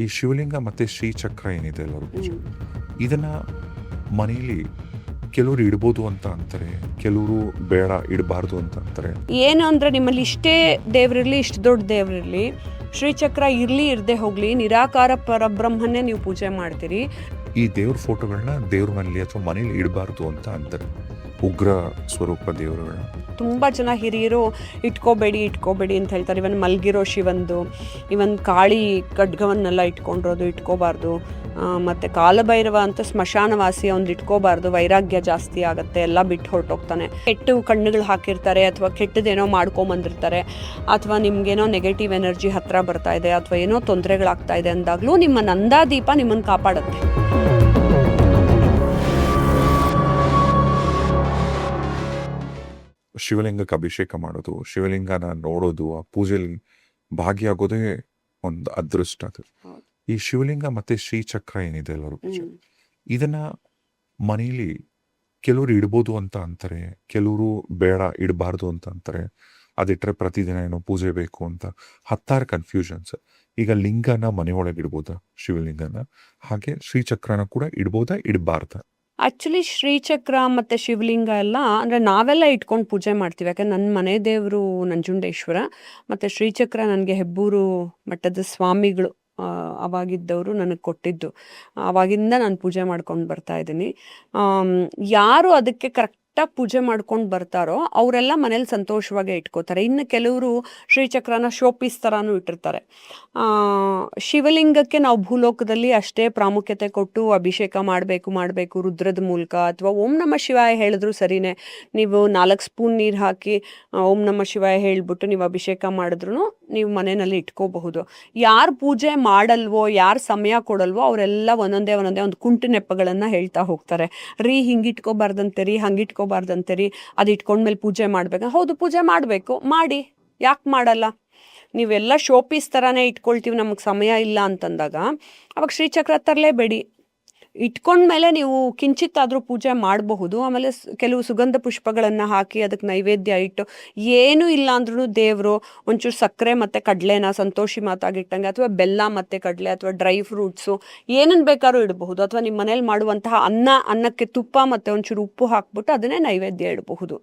ಈ ಶಿವಲಿಂಗ ಮತ್ತು ಶ್ರೀಚಕ್ರ ಏನಿದೆ ಅಲ್ಲ ರುಚಿ, ಇದನ್ನು ಮನೆಯಲ್ಲಿ ಕೆಲವರು ಇಡ್ಬೋದು ಅಂತ ಅಂತಾರೆ, ಕೆಲವರು ಬೇಡ ಇಡಬಾರ್ದು ಅಂತ ಅಂತಾರೆ. ಏನು ಅಂದರೆ ನಿಮ್ಮಲ್ಲಿ ಇಷ್ಟೇ ದೇವ್ರಿರಲಿ, ಇಷ್ಟು ದೊಡ್ಡ ದೇವ್ರಿರಲಿ, ಶ್ರೀಚಕ್ರ ಇರಲಿ ಇರದೆ ಹೋಗಲಿ, ನಿರಾಕಾರ ಪರಬ್ರಹ್ಮನ್ನೇ ನೀವು ಪೂಜೆ ಮಾಡ್ತೀರಿ. ಈ ದೇವ್ರ ಫೋಟೋಗಳನ್ನ ದೇವ್ರ ಮನೇಲಿ ಅಥವಾ ಮನೇಲಿ ಇಡಬಾರ್ದು ಅಂತ ಅಂತಾರೆ, ಉಗ್ರ ಸ್ವರೂಪ ದೇವರುಗಳನ್ನ. ತುಂಬ ಜನ ಹಿರಿಯರು ಇಟ್ಕೋಬೇಡಿ ಅಂತ ಹೇಳ್ತಾರೆ. ಇವನ್ ಮಲ್ಗಿರೋ ಶಿವಂದು, ಇವನ್ ಕಾಳಿ ಖಡ್ಗವನ್ನೆಲ್ಲ ಇಟ್ಕೋಬಾರ್ದು. ಮತ್ತು ಕಾಲಭೈರವ ಅಂತ ಸ್ಮಶಾನವಾಸಿ ಅವ್ನು ಇಟ್ಕೋಬಾರ್ದು, ವೈರಾಗ್ಯ ಜಾಸ್ತಿ ಆಗುತ್ತೆ, ಎಲ್ಲ ಬಿಟ್ಟು ಹೊರಟೋಗ್ತಾನೆ. ಕೆಟ್ಟು ಕಣ್ಣುಗಳು ಹಾಕಿರ್ತಾರೆ, ಅಥವಾ ಕೆಟ್ಟದೇನೋ ಮಾಡ್ಕೊಂಬಂದಿರ್ತಾರೆ, ಅಥವಾ ನಿಮ್ಗೇನೋ ನೆಗೆಟಿವ್ ಎನರ್ಜಿ ಹತ್ರ ಬರ್ತಾ ಇದೆ, ಅಥವಾ ಏನೋ ತೊಂದರೆಗಳಾಗ್ತಾ ಇದೆ ಅಂದಾಗಲೂ ನಿಮ್ಮ ನಂದಾದೀಪ ನಿಮ್ಮನ್ನು ಕಾಪಾಡುತ್ತೆ. ಶಿವಲಿಂಗಕ್ಕೆ ಅಭಿಷೇಕ ಮಾಡೋದು, ಶಿವಲಿಂಗನ ನೋಡೋದು, ಆ ಪೂಜೆಯಲ್ಲಿ ಭಾಗಿಯಾಗೋದೇ ಒಂದು ಅದೃಷ್ಟ. ಅದು ಈ ಶಿವಲಿಂಗ ಮತ್ತೆ ಶ್ರೀಚಕ್ರ ಏನಿದೆ ಅಲ್ಲ ರುಚಿ, ಇದನ್ನ ಮನೆಯಲ್ಲಿ ಕೆಲವರು ಇಡ್ಬೋದು ಅಂತ ಅಂತಾರೆ, ಕೆಲವರು ಬೇಡ ಇಡಬಾರ್ದು ಅಂತ ಅಂತಾರೆ. ಅದಿಟ್ರೆ ಪ್ರತಿದಿನ ಏನೋ ಪೂಜೆ ಬೇಕು ಅಂತ ಹತ್ತಾರು ಕನ್ಫ್ಯೂಷನ್ಸ್. ಈಗ ಲಿಂಗನ ಮನೆಯೊಳಗೆ ಇಡ್ಬೋದಾ, ಶಿವಲಿಂಗನ? ಹಾಗೆ ಶ್ರೀಚಕ್ರನ ಕೂಡ ಇಡ್ಬೋದಾ, ಇಡಬಾರ್ದ? ಆ್ಯಕ್ಚುಲಿ ಶ್ರೀಚಕ್ರ ಮತ್ತು ಶಿವಲಿಂಗ ಎಲ್ಲ ಅಂದರೆ ನಾವೆಲ್ಲ ಇಟ್ಕೊಂಡು ಪೂಜೆ ಮಾಡ್ತೀವಿ. ಯಾಕಂದ್ರೆ ನನ್ನ ಮನೆ ದೇವರು ನಂಜುಂಡೇಶ್ವರ, ಮತ್ತು ಶ್ರೀಚಕ್ರ ನನಗೆ ಹೆಬ್ಬೂರು ಮಠದ ಸ್ವಾಮಿಗಳು ಅವಾಗಿದ್ದವರು ನನಗೆ ಕೊಟ್ಟಿದ್ದು. ಆವಾಗಿಂದ ನಾನು ಪೂಜೆ ಮಾಡ್ಕೊಂಡು ಬರ್ತಾ ಇದ್ದೀನಿ. ಯಾರು ಅದಕ್ಕೆ ಕರೆಕ್ಟಾಗಿ ಪೂಜೆ ಮಾಡ್ಕೊಂಡು ಬರ್ತಾರೋ ಅವರೆಲ್ಲ ಮನೇಲಿ ಸಂತೋಷವಾಗೇ ಇಟ್ಕೋತಾರೆ. ಇನ್ನು ಕೆಲವರು ಶ್ರೀಚಕ್ರನ ಶೋಪೀಸ್ ಥರನೂ ಇಟ್ಟಿರ್ತಾರೆ. ಶಿವಲಿಂಗಕ್ಕೆ ನಾವು ಭೂಲೋಕದಲ್ಲಿ ಅಷ್ಟೇ ಪ್ರಾಮುಖ್ಯತೆ ಕೊಟ್ಟು ಅಭಿಷೇಕ ಮಾಡಬೇಕು ರುದ್ರದ ಮೂಲಕ, ಅಥವಾ ಓಂ ನಮ ಶಿವಾಯ ಹೇಳಿದ್ರು ಸರಿನೇ. ನೀವು 4 ಸ್ಪೂನ್ ನೀರು ಹಾಕಿ ಓಂ ನಮ ಶಿವಾಯ ಹೇಳಿಬಿಟ್ಟು ನೀವು ಅಭಿಷೇಕ ಮಾಡಿದ್ರು ನೀವು ಮನೆಯಲ್ಲಿ ಇಟ್ಕೋಬಹುದು. ಯಾರು ಪೂಜೆ ಮಾಡಲ್ವೋ, ಯಾರು ಸಮಯ ಕೊಡಲ್ವೋ ಅವರೆಲ್ಲ ಒಂದೊಂದೇ ಒಂದು ಕುಂಟು ನೆಪಗಳನ್ನು ಹೇಳ್ತಾ ಹೋಗ್ತಾರೆ. ಹಿಂಗಿಟ್ಕೋಬಾರ್ದಂತೆ ಹಂಗಿಟ್ಕೋಬಾರ್ದಂತೆ ಅದು ಇಟ್ಕೊಂಡ್ಮೇಲೆ ಪೂಜೆ ಮಾಡ್ಬೇಕು. ಹೌದು, ಪೂಜೆ ಮಾಡಬೇಕು, ಮಾಡಿ, ಯಾಕೆ ಮಾಡಲ್ಲ? ನೀವೆಲ್ಲ ಶೋಪೀಸ್ ಥರನೇ ಇಟ್ಕೊಳ್ತೀವಿ, ನಮಗೆ ಸಮಯ ಇಲ್ಲ ಅಂತಂದಾಗ ಅವಾಗ ಶ್ರೀಚಕ್ರ ತರಲೇಬೇಡಿ. ಇಟ್ಕೊಂಡ್ಮೇಲೆ ನೀವು ಕಿಂಚಿತ್ತಾದರೂ ಪೂಜೆ ಮಾಡಬಹುದು. ಆಮೇಲೆ ಕೆಲವು ಸುಗಂಧ ಪುಷ್ಪಗಳನ್ನು ಹಾಕಿ ಅದಕ್ಕೆ ನೈವೇದ್ಯ ಇಟ್ಟು, ಏನೂ ಇಲ್ಲ ಅಂದ್ರೂ ದೇವರು ಒಂಚೂರು ಸಕ್ಕರೆ ಮತ್ತು ಕಡಲೆನ ಸಂತೋಷಿ ಮಾತಾಗಿಟ್ಟಂಗೆ, ಅಥವಾ ಬೆಲ್ಲ ಮತ್ತು ಕಡಲೆ, ಅಥವಾ ಡ್ರೈ ಫ್ರೂಟ್ಸು ಏನನ್ನು ಬೇಕಾದ್ರೂ ಇಡಬಹುದು. ಅಥವಾ ನಿಮ್ಮ ಮನೇಲಿ ಮಾಡುವಂತಹ ಅನ್ನಕ್ಕೆ ತುಪ್ಪ ಮತ್ತು ಒಂಚೂರು ಉಪ್ಪು ಹಾಕ್ಬಿಟ್ಟು ಅದನ್ನೇ ನೈವೇದ್ಯ ಇಡಬಹುದು.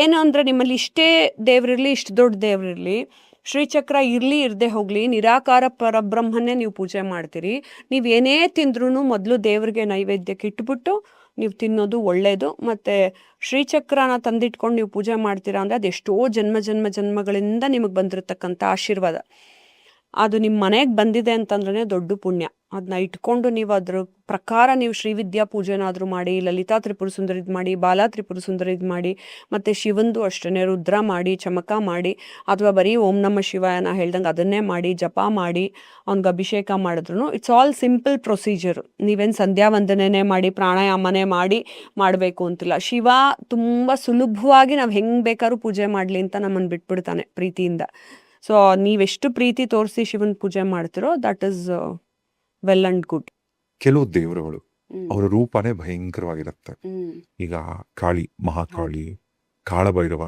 ಏನು ಅಂದರೆ ನಿಮ್ಮಲ್ಲಿ ಇಷ್ಟೇ ದೇವ್ರಿರಲಿ, ಇಷ್ಟು ದೊಡ್ಡ ದೇವ್ರಿರಲಿ, ಶ್ರೀಚಕ್ರ ಇರಲಿ ಇರದೆ ಹೋಗಲಿ, ನಿರಾಕಾರ ಪರಬ್ರಹ್ಮನ್ನೇ ನೀವು ಪೂಜೆ ಮಾಡ್ತೀರಿ. ನೀವು ಏನೇ ತಿಂದ್ರೂ ಮೊದಲು ದೇವ್ರಿಗೆ ನೈವೇದ್ಯಕ್ಕೆ ಇಟ್ಬಿಟ್ಟು ನೀವು ತಿನ್ನೋದು ಒಳ್ಳೆಯದು. ಮತ್ತು ಶ್ರೀಚಕ್ರನ ತಂದಿಟ್ಕೊಂಡು ನೀವು ಪೂಜೆ ಮಾಡ್ತೀರಾ ಅಂದರೆ ಅದೆಷ್ಟೋ ಜನ್ಮಗಳಿಂದ ನಿಮಗೆ ಬಂದಿರತಕ್ಕಂಥ ಆಶೀರ್ವಾದ. ಅದು ನಿಮ್ಮ ಮನೆಗೆ ಬಂದಿದೆ ಅಂತಂದ್ರೆ ದೊಡ್ಡ ಪುಣ್ಯ. ಅದನ್ನ ಇಟ್ಕೊಂಡು ನೀವು ಅದ್ರ ಪ್ರಕಾರ ನೀವು ಶ್ರೀವಿದ್ಯಾ ಪೂಜೆನಾದರೂ ಮಾಡಿ, ಲಲಿತಾ ತ್ರಿಪುರ ಸುಂದರಿದು ಮಾಡಿ, ಬಾಲಾ ತ್ರಿಪುರ ಸುಂದರಿದು ಮಾಡಿ, ಮತ್ತು ಶಿವಂದು ಅಷ್ಟೇ ರುದ್ರ ಮಾಡಿ, ಚಮಕ ಮಾಡಿ, ಅಥವಾ ಬರೀ ಓಂ ನಮ ಶಿವಾಯನ ಹೇಳ್ದಂಗೆ ಅದನ್ನೇ ಮಾಡಿ, ಜಪ ಮಾಡಿ ಅವ್ನಿಗೆ ಅಭಿಷೇಕ ಮಾಡಿದ್ರು ಇಟ್ಸ್ ಆಲ್ ಸಿಂಪಲ್ ಪ್ರೊಸೀಜರು. ನೀವೇನು ಸಂಧ್ಯಾ ವಂದನೆ ಮಾಡಿ, ಪ್ರಾಣಾಯಾಮನೇ ಮಾಡಬೇಕು ಅಂತಿಲ್ಲ. ಶಿವ ತುಂಬ ಸುಲಭವಾಗಿ ನಾವು ಹೆಂಗೆ ಬೇಕಾದ್ರೂ ಪೂಜೆ ಮಾಡಲಿ ಅಂತ ನಮ್ಮನ್ನು ಬಿಟ್ಬಿಡ್ತಾನೆ ಪ್ರೀತಿಯಿಂದ. ಸೊ ನೀವೆಷ್ಟು ಪ್ರೀತಿ ತೋರಿಸಿ ಶಿವನ್ ಪೂಜೆ ಮಾಡ್ತಿರೋ that is well and good. ಕೆಲವು ದೇವರುಗಳು ಅವರ ರೂಪನೇ ಭಯಂಕರವಾಗಿರುತ್ತೆ. ಈಗ ಕಾಳಿ, ಮಹಾಕಾಳಿ, ಕಾಳಭೈರವ,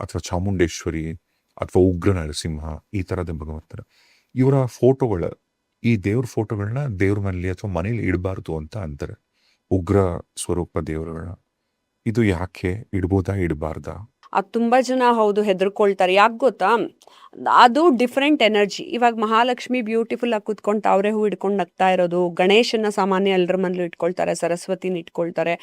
ಅಥವಾ ಚಾಮುಂಡೇಶ್ವರಿ, ಅಥವಾ ಉಗ್ರ ನರಸಿಂಹ, ಈ ತರದ ಭಗವಂತರ ಇವರ ಫೋಟೋಗಳ, ಈ ದೇವ್ರ ಫೋಟೋಗಳನ್ನ ದೇವ್ರ ಮನೇಲಿ ಅಥವಾ ಮನೇಲಿ ಇಡಬಾರ್ದು ಅಂತ ಅಂತಾರೆ, ಉಗ್ರ ಸ್ವರೂಪ ದೇವರುಗಳನ್ನ. ಇದು ಯಾಕೆ? ಇಡ್ಬೋದಾ, ಇಡಬಾರ್ದಾ? ಅದು ತುಂಬ ಜನ ಹೌದು ಹೆದರ್ಕೊಳ್ತಾರೆ. ಯಾಕೆ ಗೊತ್ತಾ? ಅದು ಡಿಫ್ರೆಂಟ್ ಎನರ್ಜಿ. ಇವಾಗ ಮಹಾಲಕ್ಷ್ಮಿ ಬ್ಯೂಟಿಫುಲ್ ಆಗಿ ಕೂತ್ಕೊಂಡು ತಾವರೆ ಹೂ ಇಟ್ಕೊಂಡು ನಗ್ತಾ ಇರೋದು, ಗಣೇಶನ ಸಾಮಾನ್ಯ ಎಲ್ಲರ ಮನೇಲೂ ಇಟ್ಕೊಳ್ತಾರೆ, ಸರಸ್ವತಿನ ಇಟ್ಕೊಳ್ತಾರೆ.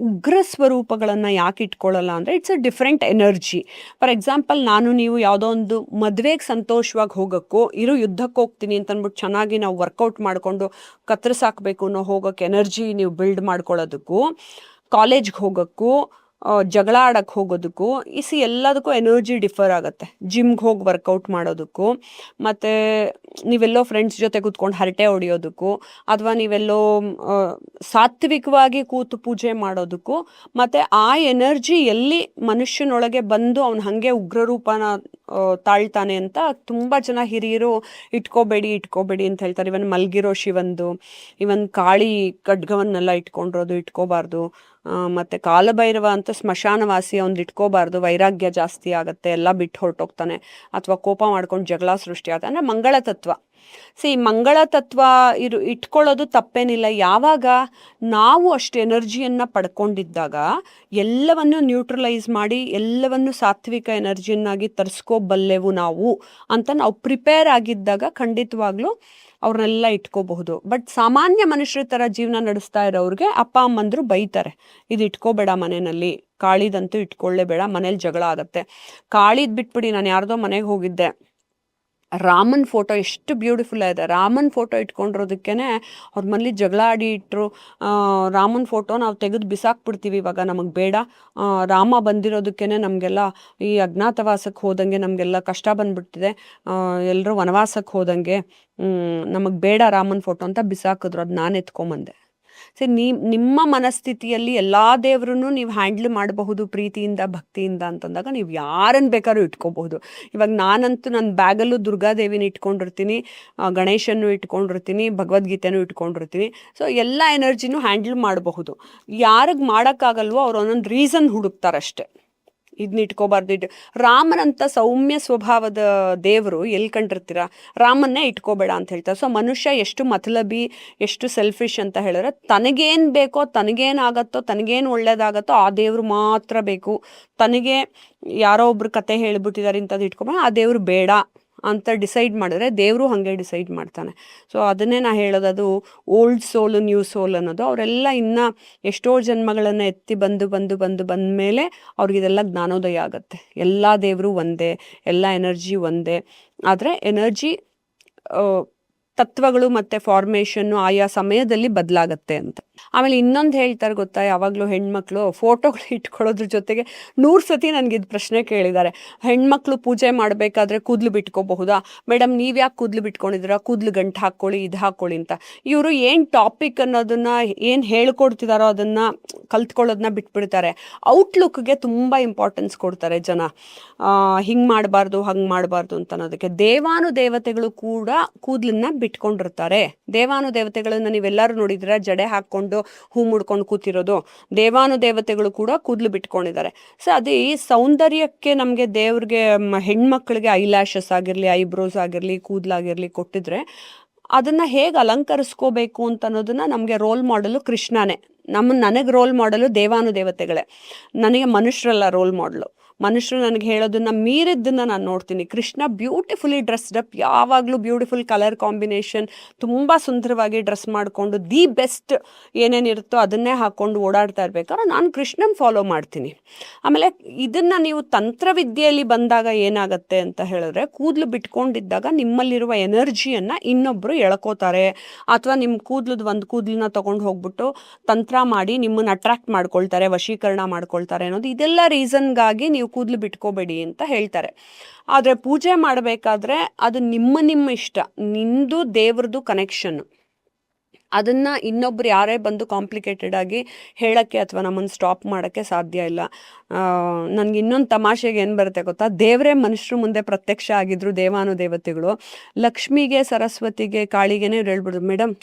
ಉಗ್ರ ಸ್ವರೂಪಗಳನ್ನು ಯಾಕೆ ಇಟ್ಕೊಳ್ಳಲ್ಲ ಅಂದರೆ it's a different energy. For example, ನಾನು ನೀವು ಯಾವುದೋ ಒಂದು ಮದುವೆಗೆ ಸಂತೋಷವಾಗಿ ಹೋಗೋಕ್ಕೂ, ಯುದ್ಧಕ್ಕೆ ಹೋಗ್ತೀನಿ ಅಂತ ಅಂದ್ಬಿಟ್ಟು ಚೆನ್ನಾಗಿ ನಾವು ವರ್ಕೌಟ್ ಮಾಡಿಕೊಂಡು ಕತ್ತರಿಸಾಕಬೇಕು ಅನ್ನೋ ಹೋಗೋಕ್ಕೆ ಎನರ್ಜಿ ನೀವು ಬಿಲ್ಡ್ ಮಾಡ್ಕೊಳ್ಳೋದಕ್ಕೂ, ಕಾಲೇಜ್ಗೆ ಹೋಗೋಕ್ಕೂ, ಜಗಳ ಆಡಕ್ಕೆ ಹೋಗೋದಕ್ಕೂ ಎಲ್ಲದಕ್ಕೂ ಎನರ್ಜಿ ಡಿಫರ್ ಆಗುತ್ತೆ. ಜಿಮ್ಗೆ ಹೋಗಿ ವರ್ಕೌಟ್ ಮಾಡೋದಕ್ಕೂ, ಮತ್ತು ನೀವೆಲ್ಲೋ ಫ್ರೆಂಡ್ಸ್ ಜೊತೆ ಕೂತ್ಕೊಂಡು ಹರಟೆ ಹೊಡೆಯೋದಕ್ಕೂ, ಅಥವಾ ನೀವೆಲ್ಲೋ ಸಾತ್ವಿಕವಾಗಿ ಕೂತು ಪೂಜೆ ಮಾಡೋದಕ್ಕೂ, ಮತ್ತು ಆ ಎನರ್ಜಿ ಎಲ್ಲಿ ಮನುಷ್ಯನೊಳಗೆ ಬಂದು ಅವನು ಹಾಗೆ ಉಗ್ರರೂಪನ ತಾಳ್ತಾನೆ ಅಂತ ತುಂಬ ಜನ ಹಿರಿಯರು ಇಟ್ಕೋಬೇಡಿ ಅಂತ ಹೇಳ್ತಾರೆ. ಇವನ್ ಮಲ್ಗಿರೋ ಶಿವಂದು, ಇವನ್ ಕಾಳಿ ಖಡ್ಗವನ್ನೆಲ್ಲ ಇಟ್ಕೋಬಾರ್ದು. ಮತ್ತು ಕಾಲಭೈರವ ಅಂತ ಸ್ಮಶಾನವಾಸಿ ಅವ್ನು ಇಟ್ಕೋಬಾರ್ದು, ವೈರಾಗ್ಯ ಜಾಸ್ತಿ ಆಗುತ್ತೆ, ಎಲ್ಲ ಬಿಟ್ಟು ಹೊರಟೋಗ್ತಾನೆ, ಅಥವಾ ಕೋಪ ಮಾಡ್ಕೊಂಡು ಜಗಳ ಸೃಷ್ಟಿ ಆಗುತ್ತೆ. ಅಂದರೆ ಮಂಗಳ ತತ್ವ. ಮಂಗಳ ತತ್ವ ಇಟ್ಕೊಳ್ಳೋದು ತಪ್ಪೇನಿಲ್ಲ. ಯಾವಾಗ ನಾವು ಅಷ್ಟು ಎನರ್ಜಿಯನ್ನು ಪಡ್ಕೊಂಡಿದ್ದಾಗ ಎಲ್ಲವನ್ನು ನ್ಯೂಟ್ರಲೈಸ್ ಮಾಡಿ ಎಲ್ಲವನ್ನು ಸಾತ್ವಿಕ ಎನರ್ಜಿಯನ್ನಾಗಿ ತರಿಸ್ಕೋಬಲ್ಲೆವು ನಾವು ಅಂತ ನಾವು ಪ್ರಿಪೇರ್ ಆಗಿದ್ದಾಗ ಖಂಡಿತವಾಗ್ಲೂ ಅವ್ರನ್ನೆಲ್ಲ ಇಟ್ಕೋಬಹುದು. ಬಟ್ ಸಾಮಾನ್ಯ ಮನುಷ್ಯರ ಥರ ಜೀವನ ನಡೆಸ್ತಾ ಇರೋರಿಗೆ ಅಪ್ಪ ಅಮ್ಮಂದ್ರು ಬೈತಾರೆ, ಇದು ಇಟ್ಕೋಬೇಡ ಮನೆಯಲ್ಲಿ, ಕಾಳಿದಂತೂ ಇಟ್ಕೊಳ್ಳೇಬೇಡ, ಮನೇಲಿ ಜಗಳ ಆಗತ್ತೆ. ಕಾಳಿದ್ ಬಿಟ್ಬಿಡಿ, ನಾನು ಯಾರ್ದೋ ಮನೆಗೆ ಹೋಗಿದ್ದೆ, ರಾಮನ್ ಫೋಟೋ ಎಷ್ಟು ಬ್ಯೂಟಿಫುಲ್ ಆಗಿದೆ. ರಾಮನ್ ಫೋಟೋ ಇಟ್ಕೊಂಡಿರೋದಕ್ಕೇನೆ ಅವ್ರ ಮನೇಲಿ ಜಗಳ ಆಡಿ ಇಟ್ಟರು. ರಾಮನ್ ಫೋಟೋ ನಾವು ತೆಗೆದು ಬಿಸಾಕ್ಬಿಡ್ತೀವಿ, ಇವಾಗ ನಮಗೆ ಬೇಡ. ರಾಮ ಬಂದಿರೋದಕ್ಕೇನೆ ನಮಗೆಲ್ಲ ಈ ಅಜ್ಞಾತವಾಸಕ್ಕೆ ಹೋದಂಗೆ ನಮಗೆಲ್ಲ ಕಷ್ಟ ಬಂದ್ಬಿಡ್ತಿದೆ, ಎಲ್ಲರೂ ವನವಾಸಕ್ಕೆ ಹೋದಂಗೆ, ನಮಗೆ ಬೇಡ ರಾಮನ್ ಫೋಟೋ ಅಂತ ಬಿಸಾಕಿದ್ರು. ಅದು ನಾನು ಎತ್ಕೊಂಬಂದೆ. ನಿಮ್ಮ ಮನಸ್ಥಿತಿಯಲ್ಲಿ ಎಲ್ಲ ದೇವ್ರನ್ನು ನೀವು ಹ್ಯಾಂಡ್ಲ್ ಮಾಡಬಹುದು ಪ್ರೀತಿಯಿಂದ ಭಕ್ತಿಯಿಂದ ಅಂತಂದಾಗ ನೀವು ಯಾರನ್ನು ಬೇಕಾದ್ರೂ ಇಟ್ಕೋಬಹುದು. ಇವಾಗ ನಾನಂತೂ ನನ್ನ ಬ್ಯಾಗಲ್ಲೂ ದುರ್ಗಾದೇವಿನ ಇಟ್ಕೊಂಡಿರ್ತೀನಿ, ಗಣೇಶನ್ನು ಇಟ್ಕೊಂಡಿರ್ತೀನಿ, ಭಗವದ್ಗೀತೆನೂ ಇಟ್ಕೊಂಡಿರ್ತೀನಿ. ಸೊ ಎಲ್ಲ ಎನರ್ಜಿನೂ ಹ್ಯಾಂಡಲ್ ಮಾಡಬಹುದು. ಯಾರಿಗೆ ಮಾಡೋಕ್ಕಾಗಲ್ವೋ ಅವ್ರು ಒಂದೊಂದು ರೀಸನ್ ಹುಡುಕ್ತಾರಷ್ಟೆ, ಇದನ್ನ ಇಟ್ಕೋಬಾರ್ದು. ರಾಮನಂತ ಸೌಮ್ಯ ಸ್ವಭಾವದ ದೇವರು ಎಲ್ಲಿ ಕಂಡಿರ್ತೀರ? ರಾಮನ್ನೇ ಇಟ್ಕೋಬೇಡ ಅಂತ ಹೇಳ್ತಾರೆ. ಸೊ ಮನುಷ್ಯ ಎಷ್ಟು ಮತಲಬಿ, ಎಷ್ಟು ಸೆಲ್ಫಿಶ್ ಅಂತ ಹೇಳಿದ್ರೆ, ತನಗೇನು ಬೇಕೋ, ತನಗೇನಾಗತ್ತೋ, ತನಗೇನು ಒಳ್ಳೇದಾಗತ್ತೋ ಆ ದೇವರು ಮಾತ್ರ ಬೇಕು. ತನಗೆ ಯಾರೋ ಒಬ್ರು ಕತೆ ಹೇಳ್ಬಿಟ್ಟಿದ್ದಾರೆ ಇಂಥದ್ದು ಇಟ್ಕೊಬೇಡ, ಆ ದೇವರು ಬೇಡ ಅಂತ ಡಿಸೈಡ್ ಮಾಡಿದ್ರೆ ದೇವರು ಹಾಗೆ ಡಿಸೈಡ್ ಮಾಡ್ತಾನೆ. ಸೊ ಅದನ್ನೇ ನಾ ಹೇಳೋದು, ಅದು ಓಲ್ಡ್ ಸೋಲು ನ್ಯೂ ಸೋಲ್ ಅನ್ನೋದು. ಅವರೆಲ್ಲ ಇನ್ನು ಎಷ್ಟೋ ಜನ್ಮಗಳನ್ನು ಎತ್ತಿ ಬಂದ ಮೇಲೆ ಅವ್ರಿಗಿದೆಲ್ಲ ಜ್ಞಾನೋದಯ ಆಗುತ್ತೆ. ಎಲ್ಲ ದೇವರು ಒಂದೇ, ಎಲ್ಲ ಎನರ್ಜಿ ಒಂದೇ. ಆದರೆ ಎನರ್ಜಿ ತತ್ವಗಳು ಮತ್ತು ಫಾರ್ಮೇಷನ್ನು ಆಯಾ ಸಮಯದಲ್ಲಿ ಬದಲಾಗತ್ತೆ ಅಂತ. ಆಮೇಲೆ ಇನ್ನೊಂದು ಹೇಳ್ತಾರೆ ಗೊತ್ತಾ, ಯಾವಾಗಲೂ ಹೆಣ್ಮಕ್ಳು ಫೋಟೋಗಳು ಇಟ್ಕೊಳ್ಳೋದ್ರ ಜೊತೆಗೆ 100 ಸತಿ ನನಗಿದು ಪ್ರಶ್ನೆ ಕೇಳಿದ್ದಾರೆ. ಹೆಣ್ಮಕ್ಳು ಪೂಜೆ ಮಾಡಬೇಕಾದ್ರೆ ಕೂದಲು ಬಿಟ್ಕೋಬಹುದಾ? ಮೇಡಮ್ ನೀವು ಯಾಕೆ ಕೂದಲು ಬಿಟ್ಕೊಂಡಿದ್ದೀರಾ? ಕೂದಲು ಗಂಟು ಹಾಕ್ಕೊಳ್ಳಿ, ಇದು ಹಾಕ್ಕೊಳ್ಳಿ ಅಂತ. ಇವರು ಏನು ಟಾಪಿಕ್ ಅನ್ನೋದನ್ನು ಏನು ಹೇಳ್ಕೊಡ್ತಿದಾರೋ ಅದನ್ನು ಕಲ್ತ್ಕೊಳ್ಳೋದನ್ನ ಬಿಟ್ಬಿಡ್ತಾರೆ. ಔಟ್ಲುಕ್ಗೆ ತುಂಬ ಇಂಪಾರ್ಟೆನ್ಸ್ ಕೊಡ್ತಾರೆ ಜನ. ಹಿಂಗೆ ಮಾಡಬಾರ್ದು, ಹಂಗೆ ಮಾಡಬಾರ್ದು ಅಂತ ಅನ್ನೋದಕ್ಕೆ. ದೇವಾನುದೇವತೆಗಳು ಕೂಡ ಕೂದಲನ್ನ ಬಿಟ್ಕೊಂಡಿರ್ತಾರೆ. ದೇವಾನುದೇವತೆಗಳನ್ನ ನೀವೆಲ್ಲರೂ ನೋಡಿದ್ರೆ ಜಡೆ ಹಾಕ್ಕೊಂಡು ಹೂ ಮುಡ್ಕೊಂಡು ಕೂತಿರೋದು. ದೇವಾನುದೇವತೆಗಳು ಕೂಡ ಕೂದಲು ಬಿಟ್ಕೊಂಡಿದ್ದಾರೆ. ಸೊ ಅದು ಈ ಸೌಂದರ್ಯಕ್ಕೆ ನಮಗೆ ದೇವ್ರಿಗೆ ಹೆಣ್ಮಕ್ಳಿಗೆ ಐಲ್ಯಾಶಸ್ ಆಗಿರಲಿ, ಐಬ್ರೋಸ್ ಆಗಿರಲಿ, ಕೂದಲಾಗಿರಲಿ ಕೊಟ್ಟಿದ್ರೆ ಅದನ್ನು ಹೇಗೆ ಅಲಂಕರಿಸ್ಕೋಬೇಕು ಅಂತ ಅನ್ನೋದನ್ನ ನಮಗೆ ರೋಲ್ ಮಾಡಲು ಕೃಷ್ಣನೇ. ನನಗೆ ರೋಲ್ ಮಾಡಲು ದೇವಾನುದೇವತೆಗಳೇ, ನನಗೆ ಮನುಷ್ಯರಲ್ಲ ರೋಲ್ ಮಾಡಲು. ಮನುಷ್ಯರು ನನಗೆ ಹೇಳೋದನ್ನ ಮೀರಿದ್ದನ್ನು ನಾನು ನೋಡ್ತೀನಿ. ಕೃಷ್ಣ ಬ್ಯೂಟಿಫುಲಿ ಡ್ರೆಸ್ಡ್ ಅಪ್, ಯಾವಾಗಲೂ ಬ್ಯೂಟಿಫುಲ್ ಕಲರ್ ಕಾಂಬಿನೇಷನ್, ತುಂಬ ಸುಂದರವಾಗಿ ಡ್ರೆಸ್ ಮಾಡಿಕೊಂಡು ದಿ ಬೆಸ್ಟ್ ಏನೇನಿರುತ್ತೋ ಅದನ್ನೇ ಹಾಕ್ಕೊಂಡು ಓಡಾಡ್ತಾ ಇರ್ಬೇಕಾದ್ರೆ ನಾನು ಕೃಷ್ಣನ್ ಫಾಲೋ ಮಾಡ್ತೀನಿ. ಆಮೇಲೆ ಇದನ್ನು ನೀವು ತಂತ್ರವಿದ್ಯೆಯಲ್ಲಿ ಬಂದಾಗ ಏನಾಗುತ್ತೆ ಅಂತ ಹೇಳಿದ್ರೆ, ಕೂದಲು ಬಿಟ್ಕೊಂಡಿದ್ದಾಗ ನಿಮ್ಮಲ್ಲಿರುವ ಎನರ್ಜಿಯನ್ನು ಇನ್ನೊಬ್ಬರು ಎಳ್ಕೋತಾರೆ. ಅಥವಾ ನಿಮ್ಮ ಕೂದಲದ ಒಂದು ಕೂದಲನ್ನ ತೊಗೊಂಡು ಹೋಗ್ಬಿಟ್ಟು ತಂತ್ರ ಮಾಡಿ ನಿಮ್ಮನ್ನು ಅಟ್ರಾಕ್ಟ್ ಮಾಡ್ಕೊಳ್ತಾರೆ, ವಶೀಕರಣ ಮಾಡ್ಕೊಳ್ತಾರೆ ಅನ್ನೋದು. ಇದೆಲ್ಲ ರೀಸನ್ಗಾಗಿ ನೀವು ಕೂದಲು ಬಿಟ್ಕೋಬೇಡಿ ಅಂತ ಹೇಳ್ತಾರೆ. ಆದರೆ ಪೂಜೆ ಮಾಡಬೇಕಾದ್ರೆ ಅದು ನಿಮ್ಮ ಇಷ್ಟ, ನಿಮ್ಮದು ದೇವ್ರದ್ದು ಕನೆಕ್ಷನ್ನು. ಅದನ್ನು ಇನ್ನೊಬ್ರು ಯಾರೇ ಬಂದು ಕಾಂಪ್ಲಿಕೇಟೆಡ್ ಆಗಿ ಹೇಳೋಕ್ಕೆ ಅಥವಾ ನಮ್ಮನ್ನು ಸ್ಟಾಪ್ ಮಾಡೋಕ್ಕೆ ಸಾಧ್ಯ ಇಲ್ಲ. ನನಗೆ ಇನ್ನೊಂದು ತಮಾಷೆಗೆ ಏನು ಬರುತ್ತೆ ಗೊತ್ತಾ, ದೇವರೇ ಮನುಷ್ಯರು ಮುಂದೆ ಪ್ರತ್ಯಕ್ಷ ಆಗಿದ್ರು ದೇವಾನುದೇವತೆಗಳು. ಲಕ್ಷ್ಮಿಗೆ, ಸರಸ್ವತಿಗೆ, ಕಾಳಿಗೆನೇ ಹೇಳ್ಬಿಡ್ದು, ಮೇಡಮ್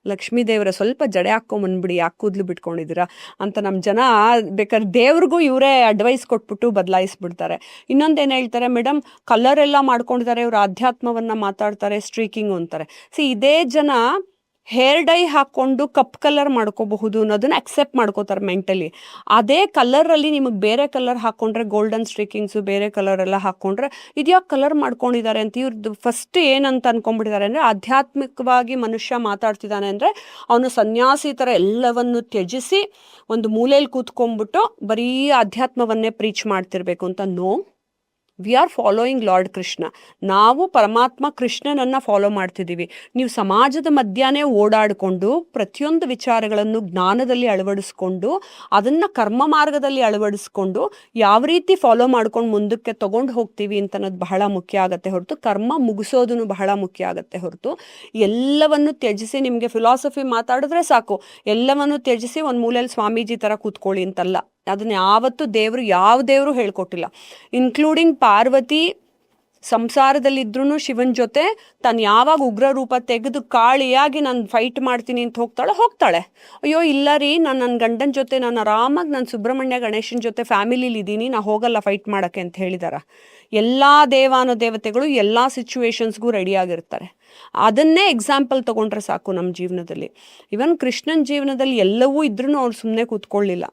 ಲಕ್ಷ್ಮೀ ದೇವರ ಸ್ವಲ್ಪ ಜಡೆ ಹಾಕ್ಕೊಂಬಂದ್ಬಿಡಿ, ಯಾಕೆ ಕೂದಲು ಬಿಟ್ಕೊಂಡಿದ್ದೀರಾ ಅಂತ ನಮ್ಮ ಜನ ಬೇಕಾದ್ರೆ ದೇವ್ರಿಗೂ ಇವರೇ ಅಡ್ವೈಸ್ ಕೊಟ್ಬಿಟ್ಟು ಬದಲಾಯಿಸ್ಬಿಡ್ತಾರೆ. ಇನ್ನೊಂದೇನು ಹೇಳ್ತಾರೆ, ಮೇಡಮ್ ಕಲರ್ ಎಲ್ಲ ಮಾಡ್ಕೊಂಡಿದ್ದಾರೆ, ಇವರು ಆಧ್ಯಾತ್ಮವನ್ನು ಮಾತಾಡ್ತಾರೆ, ಸ್ಟ್ರೀಕಿಂಗು ಅಂತಾರೆ. ಇದೇ ಜನ ಹೇರ್ ಡೈ ಹಾಕ್ಕೊಂಡು ಕಪ್ ಕಲರ್ ಮಾಡ್ಕೋಬಹುದು ಅನ್ನೋದನ್ನ ಅಕ್ಸೆಪ್ಟ್ ಮಾಡ್ಕೋತಾರೆ ಮೆಂಟಲಿ. ಅದೇ ಕಲರಲ್ಲಿ ನಿಮಗೆ ಬೇರೆ ಕಲರ್ ಹಾಕ್ಕೊಂಡ್ರೆ, ಗೋಲ್ಡನ್ ಸ್ಟ್ರೀಕಿಂಗ್ಸು ಬೇರೆ ಕಲರ್ ಎಲ್ಲ ಹಾಕ್ಕೊಂಡ್ರೆ ಇದ್ಯಾಕೆ ಕಲರ್ ಮಾಡ್ಕೊಂಡಿದ್ದಾರೆ ಅಂತ ಇವ್ರದ್ದು ಫಸ್ಟ್ ಏನಂತ ಅನ್ಕೊಂಡ್ಬಿಟ್ಟಿದ್ದಾರೆ ಅಂದರೆ, ಆಧ್ಯಾತ್ಮಿಕವಾಗಿ ಮನುಷ್ಯ ಮಾತಾಡ್ತಿದ್ದಾನೆ ಅಂದರೆ ಅವನು ಸನ್ಯಾಸಿ ಥರ ಎಲ್ಲವನ್ನು ತ್ಯಜಿಸಿ ಒಂದು ಮೂಲೆಯಲ್ಲಿ ಕೂತ್ಕೊಂಡ್ಬಿಟ್ಟು ಬರೀ ಆಧ್ಯಾತ್ಮವನ್ನೇ ಪ್ರೀಚ್ ಮಾಡ್ತಿರ್ಬೇಕು ಅಂತ. No, we are following lord Krishna. ನಾವು ಪರಮಾತ್ಮ ಕೃಷ್ಣನನ್ನು ಫಾಲೋ ಮಾಡ್ತಿದ್ದೀವಿ. ನೀವು ಸಮಾಜದ ಮಧ್ಯಾಹ್ನ ಓಡಾಡಿಕೊಂಡು ಪ್ರತಿಯೊಂದು ವಿಚಾರಗಳನ್ನು ಜ್ಞಾನದಲ್ಲಿ ಅಳವಡಿಸ್ಕೊಂಡು ಅದನ್ನು ಕರ್ಮ ಮಾರ್ಗದಲ್ಲಿ ಅಳವಡಿಸ್ಕೊಂಡು ಯಾವ ರೀತಿ ಫಾಲೋ ಮಾಡ್ಕೊಂಡು ಮುಂದಕ್ಕೆ ತೊಗೊಂಡು ಹೋಗ್ತೀವಿ ಅಂತ ಅನ್ನೋದು ಬಹಳ ಮುಖ್ಯ ಆಗುತ್ತೆ ಹೊರತು, ಕರ್ಮ ಮುಗಿಸೋದನ್ನು ಬಹಳ ಮುಖ್ಯ ಆಗುತ್ತೆ ಹೊರತು, ಎಲ್ಲವನ್ನು ತ್ಯಜಿಸಿ ನಿಮಗೆ ಫಿಲಾಸಫಿ ಮಾತಾಡಿದ್ರೆ ಸಾಕು, ಎಲ್ಲವನ್ನು ತ್ಯಜಿಸಿ ಒಂದು ಮೂಲೆಯಲ್ಲಿ ಸ್ವಾಮೀಜಿ ಥರ ಕೂತ್ಕೊಳ್ಳಿ ಅಂತಲ್ಲ. ಅದನ್ನ ಯಾವತ್ತೂ ಯಾವ ದೇವರು ಹೇಳ್ಕೊಟ್ಟಿಲ್ಲ. ಇನ್ಕ್ಲೂಡಿಂಗ್ ಪಾರ್ವತಿ ಸಂಸಾರದಲ್ಲಿದ್ರೂ ಶಿವನ ಜೊತೆ ತಾನು ಯಾವಾಗ ಉಗ್ರ ರೂಪ ತೆಗೆದು ಕಾಳಿಯಾಗಿ ನಾನು ಫೈಟ್ ಮಾಡ್ತೀನಿ ಅಂತ ಹೋಗ್ತಾಳೆ. ಅಯ್ಯೋ ಇಲ್ಲ ರೀ, ನಾನು ನನ್ನ ಗಂಡನ ಜೊತೆ ನಾನು ಆರಾಮಾಗಿ ನಾನು ಸುಬ್ರಹ್ಮಣ್ಯ ಗಣೇಶನ ಜೊತೆ ಫ್ಯಾಮಿಲಿಲಿ ಇದ್ದೀನಿ, ನಾ ಹೋಗಲ್ಲ ಫೈಟ್ ಮಾಡೋಕ್ಕೆ ಅಂತ ಹೇಳಿದಾರ. ಎಲ್ಲ ದೇವಾನುದೇವತೆಗಳು ಎಲ್ಲ ಸಿಚುವೇಶನ್ಸ್ಗೂ ರೆಡಿಯಾಗಿರ್ತಾರೆ. ಅದನ್ನೇ ಎಕ್ಸಾಂಪಲ್ ತೊಗೊಂಡ್ರೆ ಸಾಕು ನಮ್ಮ ಜೀವನದಲ್ಲಿ. ಇವನ್ ಕೃಷ್ಣನ ಜೀವನದಲ್ಲಿ ಎಲ್ಲವೂ ಇದ್ರೂ ಅವ್ರು ಸುಮ್ಮನೆ ಕೂತ್ಕೊಳ್ಳಿಲ್ಲ.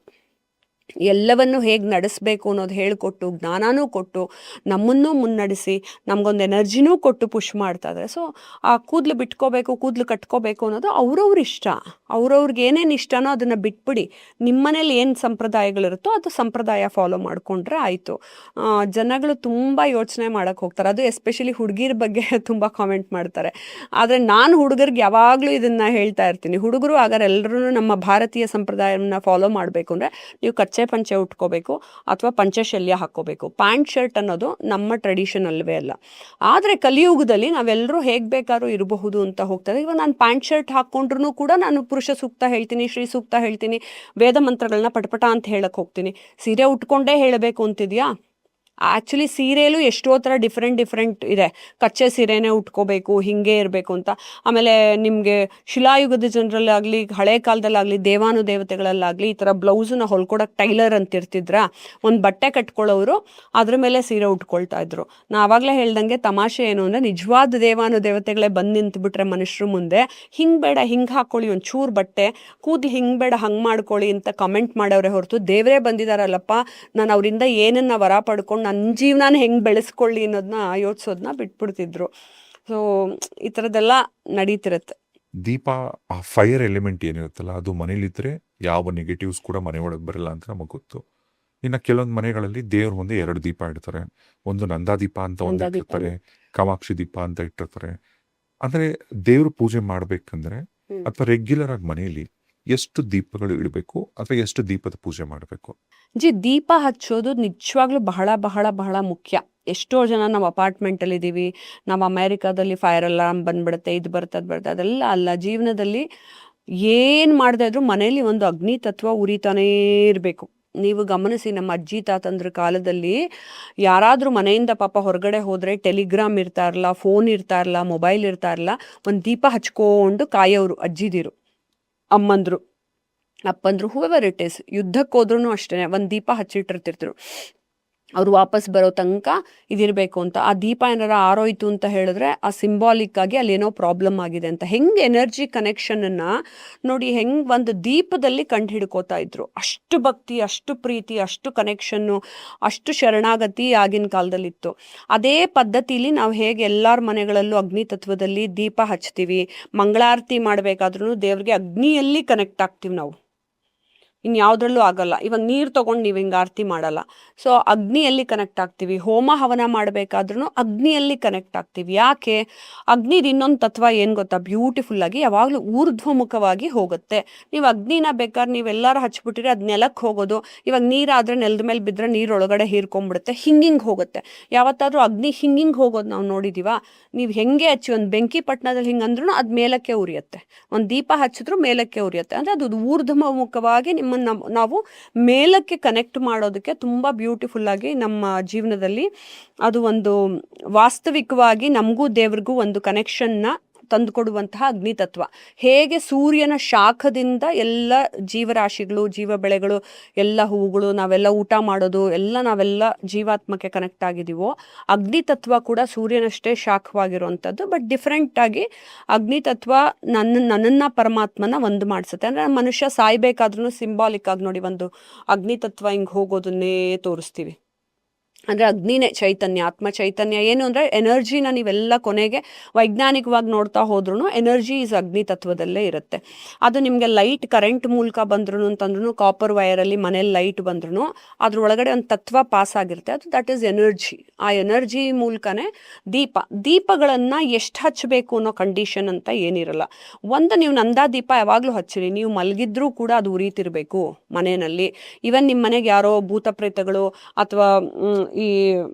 ಎಲ್ಲವನ್ನು ಹೇಗೆ ನಡೆಸಬೇಕು ಅನ್ನೋದು ಹೇಳಿಕೊಟ್ಟು, ಜ್ಞಾನನೂ ಕೊಟ್ಟು, ನಮ್ಮನ್ನೂ ಮುನ್ನಡೆಸಿ, ನಮಗೊಂದು ಎನರ್ಜಿನೂ ಕೊಟ್ಟು ಪುಷ್ ಮಾಡ್ತಾ ಇದ್ದಾರೆ. ಸೊ ಆ ಕೂದಲು ಬಿಟ್ಕೋಬೇಕು, ಕೂದಲು ಕಟ್ಕೋಬೇಕು ಅನ್ನೋದು ಅವ್ರವ್ರ ಇಷ್ಟ. ಅವ್ರವ್ರಿಗೆ ಏನೇನು ಇಷ್ಟನೋ ಅದನ್ನು ಬಿಟ್ಬಿಡಿ. ನಿಮ್ಮ ಮನೇಲಿ ಏನು ಸಂಪ್ರದಾಯಗಳಿರುತ್ತೋ ಅದು ಸಂಪ್ರದಾಯ ಫಾಲೋ ಮಾಡಿಕೊಂಡ್ರೆ ಆಯಿತು. ಜನಗಳು ತುಂಬ ಯೋಚನೆ ಮಾಡೋಕ್ಕೆ ಹೋಗ್ತಾರೆ. ಅದು ಎಸ್ಪೆಷಲಿ ಹುಡುಗಿರ ಬಗ್ಗೆ ತುಂಬ ಕಾಮೆಂಟ್ ಮಾಡ್ತಾರೆ. ಆದರೆ ನಾನು ಹುಡುಗರಿಗೆ ಯಾವಾಗಲೂ ಇದನ್ನು ಹೇಳ್ತಾ ಇರ್ತೀನಿ, ಹುಡುಗರು ಆಗಾರೆ ಎಲ್ಲರೂ ನಮ್ಮ ಭಾರತೀಯ ಸಂಪ್ರದಾಯವನ್ನು ಫಾಲೋ ಮಾಡಬೇಕು ಅಂದರೆ ನೀವು ಕಚ್ಚೆ ಪಂಚೆ ಉಟ್ಕೋಬೇಕು ಅಥವಾ ಪಂಚಶಲ್ಯ ಹಾಕ್ಕೋಬೇಕು. ಪ್ಯಾಂಟ್ ಶರ್ಟ್ ಅನ್ನೋದು ನಮ್ಮ ಟ್ರೆಡಿಷನ್ ಅಲ್ವೇ ಅಲ್ಲ. ಆದರೆ ಕಲಿಯುಗದಲ್ಲಿ ನಾವೆಲ್ಲರೂ ಹೇಗೆ ಬೇಕಾದ್ರೂ ಇರಬಹುದು ಅಂತ ಹೋಗ್ತದೆ. ಇವಾಗ ನಾನು ಪ್ಯಾಂಟ್ ಶರ್ಟ್ ಹಾಕ್ಕೊಂಡ್ರೂ ಕೂಡ ನಾನು ಪುರುಷ ಸೂಕ್ತ ಹೇಳ್ತೀನಿ, ಶ್ರೀ ಸೂಕ್ತ ಹೇಳ್ತೀನಿ, ವೇದ ಮಂತ್ರಗಳನ್ನ ಪಟಪಟ ಅಂತ ಹೇಳಕ್ಕೆ ಹೋಗ್ತೀನಿ. ಸೀರೆ ಉಟ್ಕೊಂಡೇ ಹೇಳಬೇಕು ಅಂತಿದ್ಯಾ? ಆ್ಯಕ್ಚುಲಿ ಸೀರೆಯಲ್ಲೂ ಎಷ್ಟೋ ಥರ ಡಿಫ್ರೆಂಟ್ ಇದೆ. ಕಚ್ಚೆ ಸೀರೆನೇ ಉಟ್ಕೋಬೇಕು, ಹಿಂಗೆ ಇರಬೇಕು ಅಂತ. ಆಮೇಲೆ ನಿಮಗೆ ಶಿಲಾಯುಗದ ಜನರಲ್ಲಾಗಲಿ, ಹಳೆ ಕಾಲದಲ್ಲಾಗಲಿ, ದೇವಾನುದೇವತೆಗಳಲ್ಲಾಗಲಿ ಈ ಥರ ಬ್ಲೌಸನ್ನ ಹೊಲ್ಕೊಡಕ್ಕೆ ಟೈಲರ್ ಅಂತಿರ್ತಿದ್ರ. ಒಂದು ಬಟ್ಟೆ ಕಟ್ಕೊಳ್ಳೋರು ಅದ್ರ ಮೇಲೆ ಸೀರೆ ಉಟ್ಕೊಳ್ತಾ ಇದ್ರು. ನಾ ಆವಾಗಲೇ ಹೇಳ್ದಂಗೆ ತಮಾಷೆ ಏನು ಅಂದರೆ, ನಿಜವಾದ ದೇವಾನುದೇವತೆಗಳೇ ಬಂದು ನಿಂತುಬಿಟ್ರೆ ಮನುಷ್ಯರು ಮುಂದೆ, ಹಿಂಗೆ ಬೇಡ ಹಿಂಗೆ ಹಾಕ್ಕೊಳ್ಳಿ, ಒಂದು ಚೂರು ಬಟ್ಟೆ, ಕೂದಲು ಹಿಂಗೆ ಬೇಡ ಹಂಗೆ ಮಾಡ್ಕೊಳ್ಳಿ ಅಂತ ಕಮೆಂಟ್ ಮಾಡೋರೆ ಹೊರತು, ದೇವರೇ ಬಂದಿದ್ದಾರಲ್ಲಪ್ಪ, ನಾನು ಅವರಿಂದ ಏನನ್ನ ವರ ಪಡ್ಕೊಂಡು ನನ್ನ ಜೀವನ ಹೆಂಗೆ ಬೆಳೆಸ್ಕೊಳ್ಳಿ ಅನ್ನೋದನ್ನ ಯೋಚಿಸೋದನ್ನ ಬಿಟ್ಬಿಡ್ತಿದ್ರು. ಸೊ ಈ ಥರದ್ದೆಲ್ಲ ನಡೀತಿರುತ್ತೆ. ದೀಪ, ಆ ಫೈರ್ ಎಲಿಮೆಂಟ್ ಏನಿರುತ್ತಲ್ಲ, ಅದು ಮನೇಲಿದ್ರೆ ಯಾವ ನೆಗೆಟಿವ್ಸ್ ಕೂಡ ಮನೆ ಒಳಗೆ ಬರಲ್ಲ ಅಂತ ನಮಗೆ ಗೊತ್ತು. ಇನ್ನು ಕೆಲವೊಂದು ಮನೆಗಳಲ್ಲಿ ದೇವ್ರ ಮುಂದೆ 2 ದೀಪ ಇಡ್ತಾರೆ. ಒಂದು ನಂದಾದೀಪ ಅಂತ ಒಂದು ಇಟ್ಟಿರ್ತಾರೆ, ಕಾಮಾಕ್ಷಿ ದೀಪ ಅಂತ ಇಟ್ಟಿರ್ತಾರೆ. ಅಂದ್ರೆ ದೇವ್ರ ಪೂಜೆ ಮಾಡ್ಬೇಕಂದ್ರೆ ಅಥವಾ ರೆಗ್ಯುಲರ್ ಆಗಿ ಮನೆಯಲ್ಲಿ ಎಷ್ಟು ದೀಪಗಳು ಇಡಬೇಕು ಅಥವಾ ಎಷ್ಟು ದೀಪದ ಪೂಜೆ ಮಾಡಬೇಕು? ದೀಪ ಹಚ್ಚೋದು ನಿಜವಾಗ್ಲೂ ಬಹಳ ಬಹಳ ಬಹಳ ಮುಖ್ಯ. ಎಷ್ಟೋ ಜನ ನಾವು ಅಪಾರ್ಟ್ಮೆಂಟಲ್ಲಿ ಇದ್ದೀವಿ, ನಾವು ಅಮೇರಿಕಾದಲ್ಲಿ ಫೈರ್ ಅಲಾರ್ಮ್ ಬಂದ್ಬಿಡುತ್ತೆ, ಇದು ಬರುತ್ತೆ ಅದು ಬರುತ್ತೆ, ಅದೆಲ್ಲ ಅಲ್ಲ. ಜೀವನದಲ್ಲಿ ಏನು ಮಾಡದೇ ಇದ್ರೂ ಮನೆಯಲ್ಲಿ ಒಂದು ಅಗ್ನಿ ತತ್ವ ಉರಿತಾನೇ ಇರಬೇಕು. ನೀವು ಗಮನಿಸಿ, ನಮ್ಮ ಅಜ್ಜಿ ತಾತಂದ್ರ ಕಾಲದಲ್ಲಿ ಯಾರಾದರೂ ಮನೆಯಿಂದ ಪಾಪ ಹೊರಗಡೆ ಹೋದರೆ ಟೆಲಿಗ್ರಾಮ್ ಇರ್ತಾ ಇರಲ್ಲ, ಫೋನ್ ಇರ್ತಾ ಇರಲ್ಲ, ಮೊಬೈಲ್ ಇರ್ತಾ ಇರಲ್ಲ, ಒಂದು ದೀಪ ಹಚ್ಕೊಂಡು ಕಾಯೋರು ಅಜ್ಜಿದಿರು, ಅಮ್ಮಂದ್ರು, ಅಪ್ಪಂದ್ರು, ಹೂವೆವರ್ ಇಟ್ ಈಸ್. ಯುದ್ಧಕ್ಕೆ ಹೋದ್ರೂ ಅಷ್ಟೇ ಒಂದು ದೀಪ ಹಚ್ಚಿಟ್ಟಿರ್ತಿದ್ರು. ಅವ್ರು ವಾಪಸ್ ಬರೋ ತನಕ ಇದಿರಬೇಕು ಅಂತ. ಆ ದೀಪ ಏನಾರ ಆರೋಯ್ತು ಅಂತ ಹೇಳಿದ್ರೆ ಆ ಸಿಂಬಾಲಿಕ್ ಆಗಿ ಅಲ್ಲೇನೋ ಪ್ರಾಬ್ಲಮ್ ಆಗಿದೆ ಅಂತ. ಹೆಂಗೆ ಎನರ್ಜಿ ಕನೆಕ್ಷನನ್ನು ನೋಡಿ, ಹೆಂಗೆ ಒಂದು ದೀಪದಲ್ಲಿ ಕಂಡು ಹಿಡ್ಕೋತಾ ಇದ್ರು. ಅಷ್ಟು ಭಕ್ತಿ, ಅಷ್ಟು ಪ್ರೀತಿ, ಅಷ್ಟು ಕನೆಕ್ಷನ್ನು, ಅಷ್ಟು ಶರಣಾಗತಿ ಆಗಿನ ಕಾಲದಲ್ಲಿತ್ತು. ಅದೇ ಪದ್ಧತಿಲಿ ನಾವು ಹೇಗೆ ಎಲ್ಲರ ಮನೆಗಳಲ್ಲೂ ಅಗ್ನಿ ತತ್ವದಲ್ಲಿ ದೀಪ ಹಚ್ತೀವಿ, ಮಂಗಳಾರತಿ ಮಾಡಬೇಕಾದ್ರೂ ದೇವ್ರಿಗೆ ಅಗ್ನಿಯಲ್ಲಿ ಕನೆಕ್ಟ್ ಆಗ್ತೀವಿ ನಾವು, ಇನ್ಯಾವುದ್ರಲ್ಲೂ ಆಗಲ್ಲ. ಇವಾಗ ನೀರು ತೊಗೊಂಡು ನೀವು ಹಿಂಗೆ ಆರತಿ ಮಾಡಲ್ಲ. ಸೊ ಅಗ್ನಿಯಲ್ಲಿ ಕನೆಕ್ಟ್ ಆಗ್ತೀವಿ. ಹೋಮ ಹವನ ಮಾಡಬೇಕಾದ್ರೂ ಅಗ್ನಿಯಲ್ಲಿ ಕನೆಕ್ಟ್ ಆಗ್ತೀವಿ. ಯಾಕೆ? ಅಗ್ನಿದು ಇನ್ನೊಂದು ತತ್ವ ಏನು ಗೊತ್ತಾ? ಬ್ಯೂಟಿಫುಲ್ಲಾಗಿ ಯಾವಾಗಲೂ ಊರ್ಧ್ವಮುಖವಾಗಿ ಹೋಗುತ್ತೆ. ನೀವು ಅಗ್ನಿನ ಬೇಕಾದ್ರೆ ನೀವೆಲ್ಲರೂ ಹಚ್ಬಿಟ್ಟಿರಿ, ಅದು ನೆಲಕ್ಕೆ ಹೋಗೋದು. ಇವಾಗ ನೀರಾದರೆ ನೆಲದ ಮೇಲೆ ಬಿದ್ದರೆ ನೀರೊಳಗಡೆ ಹೀರ್ಕೊಂಡ್ಬಿಡುತ್ತೆ, ಹಿಂಗಿಂಗೆ ಹೋಗುತ್ತೆ. ಯಾವತ್ತಾದರೂ ಅಗ್ನಿ ಹಿಂಗಿಂಗೆ ಹೋಗೋದು ನಾವು ನೋಡಿದ್ದೀವ? ನೀವು ಹೆಂಗೆ ಹಚ್ಚಿ ಒಂದು ಬೆಂಕಿ ಪಟ್ಟಣದಲ್ಲಿ ಹಿಂಗೆ ಅಂದ್ರೂ ಅದು ಮೇಲಕ್ಕೆ ಉರಿಯುತ್ತೆ, ಒಂದು ದೀಪ ಹಚ್ಚಿದ್ರೂ ಮೇಲಕ್ಕೆ ಉರಿಯುತ್ತೆ. ಅಂದರೆ ಅದು ಊರ್ಧ್ವಮುಖವಾಗಿ ನಾವು ಮೇಲಕ್ಕೆ ಕನೆಕ್ಟ್ ಮಾಡೋದಕ್ಕೆ ತುಂಬ ಬ್ಯೂಟಿಫುಲ್ಲಾಗಿ ನಮ್ಮ ಜೀವನದಲ್ಲಿ ಅದು ಒಂದು ವಾಸ್ತವಿಕವಾಗಿ ನಮಗೂ ದೇವ್ರಿಗೂ ಒಂದು ಕನೆಕ್ಷನ್ನ ತಂದುಕೊಡುವಂತಹ ಅಗ್ನಿ ತತ್ವ. ಹೇಗೆ ಸೂರ್ಯನ ಶಾಖದಿಂದ ಎಲ್ಲ ಜೀವರಾಶಿಗಳು, ಜೀವ ಬೆಳೆಗಳು, ಎಲ್ಲ ಹೂವುಗಳು, ನಾವೆಲ್ಲ ಊಟ ಮಾಡೋದು ಎಲ್ಲ ನಾವೆಲ್ಲ ಜೀವಾತ್ಮಕ್ಕೆ ಕನೆಕ್ಟ್ ಆಗಿದ್ದೀವೋ, ಅಗ್ನಿ ತತ್ವ ಕೂಡ ಸೂರ್ಯನಷ್ಟೇ ಶಾಖವಾಗಿರುವಂಥದ್ದು. ಬಟ್ ಡಿಫ್ರೆಂಟಾಗಿ ಅಗ್ನಿ ತತ್ವ ನನ್ನನ್ನು ಪರಮಾತ್ಮನ ಒಂದು ಮಾಡಿಸುತ್ತೆ. ಅಂದರೆ ಮನುಷ್ಯ ಸಾಯ್ಬೇಕಾದ್ರೂ ಸಿಂಬಾಲಿಕ್ ಆಗಿ ನೋಡಿ ಒಂದು ಅಗ್ನಿ ತತ್ವ ಹಿಂಗೆ ಹೋಗೋದನ್ನೇ ತೋರಿಸ್ತೀವಿ. ಅಂದರೆ ಅಗ್ನಿನೇ ಚೈತನ್ಯ, ಆತ್ಮ ಚೈತನ್ಯ. ಏನು ಅಂದರೆ ಎನರ್ಜಿನ ನೀವೆಲ್ಲ ಕೊನೆಗೆ ವೈಜ್ಞಾನಿಕವಾಗಿ ನೋಡ್ತಾ ಹೋದ್ರೂ ಎನರ್ಜಿ ಈಸ್ ಅಗ್ನಿ ತತ್ವದಲ್ಲೇ ಇರುತ್ತೆ. ಅದು ನಿಮಗೆ ಲೈಟ್ ಕರೆಂಟ್ ಮೂಲಕ ಬಂದ್ರು ಅಂತಂದ್ರೂ, ಕಾಪರ್ ವೈರಲ್ಲಿ ಮನೇಲಿ ಲೈಟ್ ಬಂದ್ರೂ ಅದ್ರೊಳಗಡೆ ಒಂದು ತತ್ವ ಪಾಸ್ ಆಗಿರುತ್ತೆ, ಅದು ದಟ್ ಈಸ್ ಎನರ್ಜಿ. ಆ ಎನರ್ಜಿ ಮೂಲಕನೇ ದೀಪಗಳನ್ನು ಎಷ್ಟು ಹಚ್ಚಬೇಕು ಅನ್ನೋ ಕಂಡೀಷನ್ ಅಂತ ಏನಿರಲ್ಲ. ಒಂದು ನೀವು ನಂದಾದೀಪ ಯಾವಾಗಲೂ ಹಚ್ಚಿರಿ, ನೀವು ಮಲಗಿದ್ರೂ ಕೂಡ ಅದು ಉರಿತಿರ್ಬೇಕು ಮನೆಯಲ್ಲಿ. ಈವನ್ ನಿಮ್ಮ ಮನೆಗೆ ಯಾರೋ ಭೂತ ಪ್ರೇತಗಳು ಅಥವಾ ಈ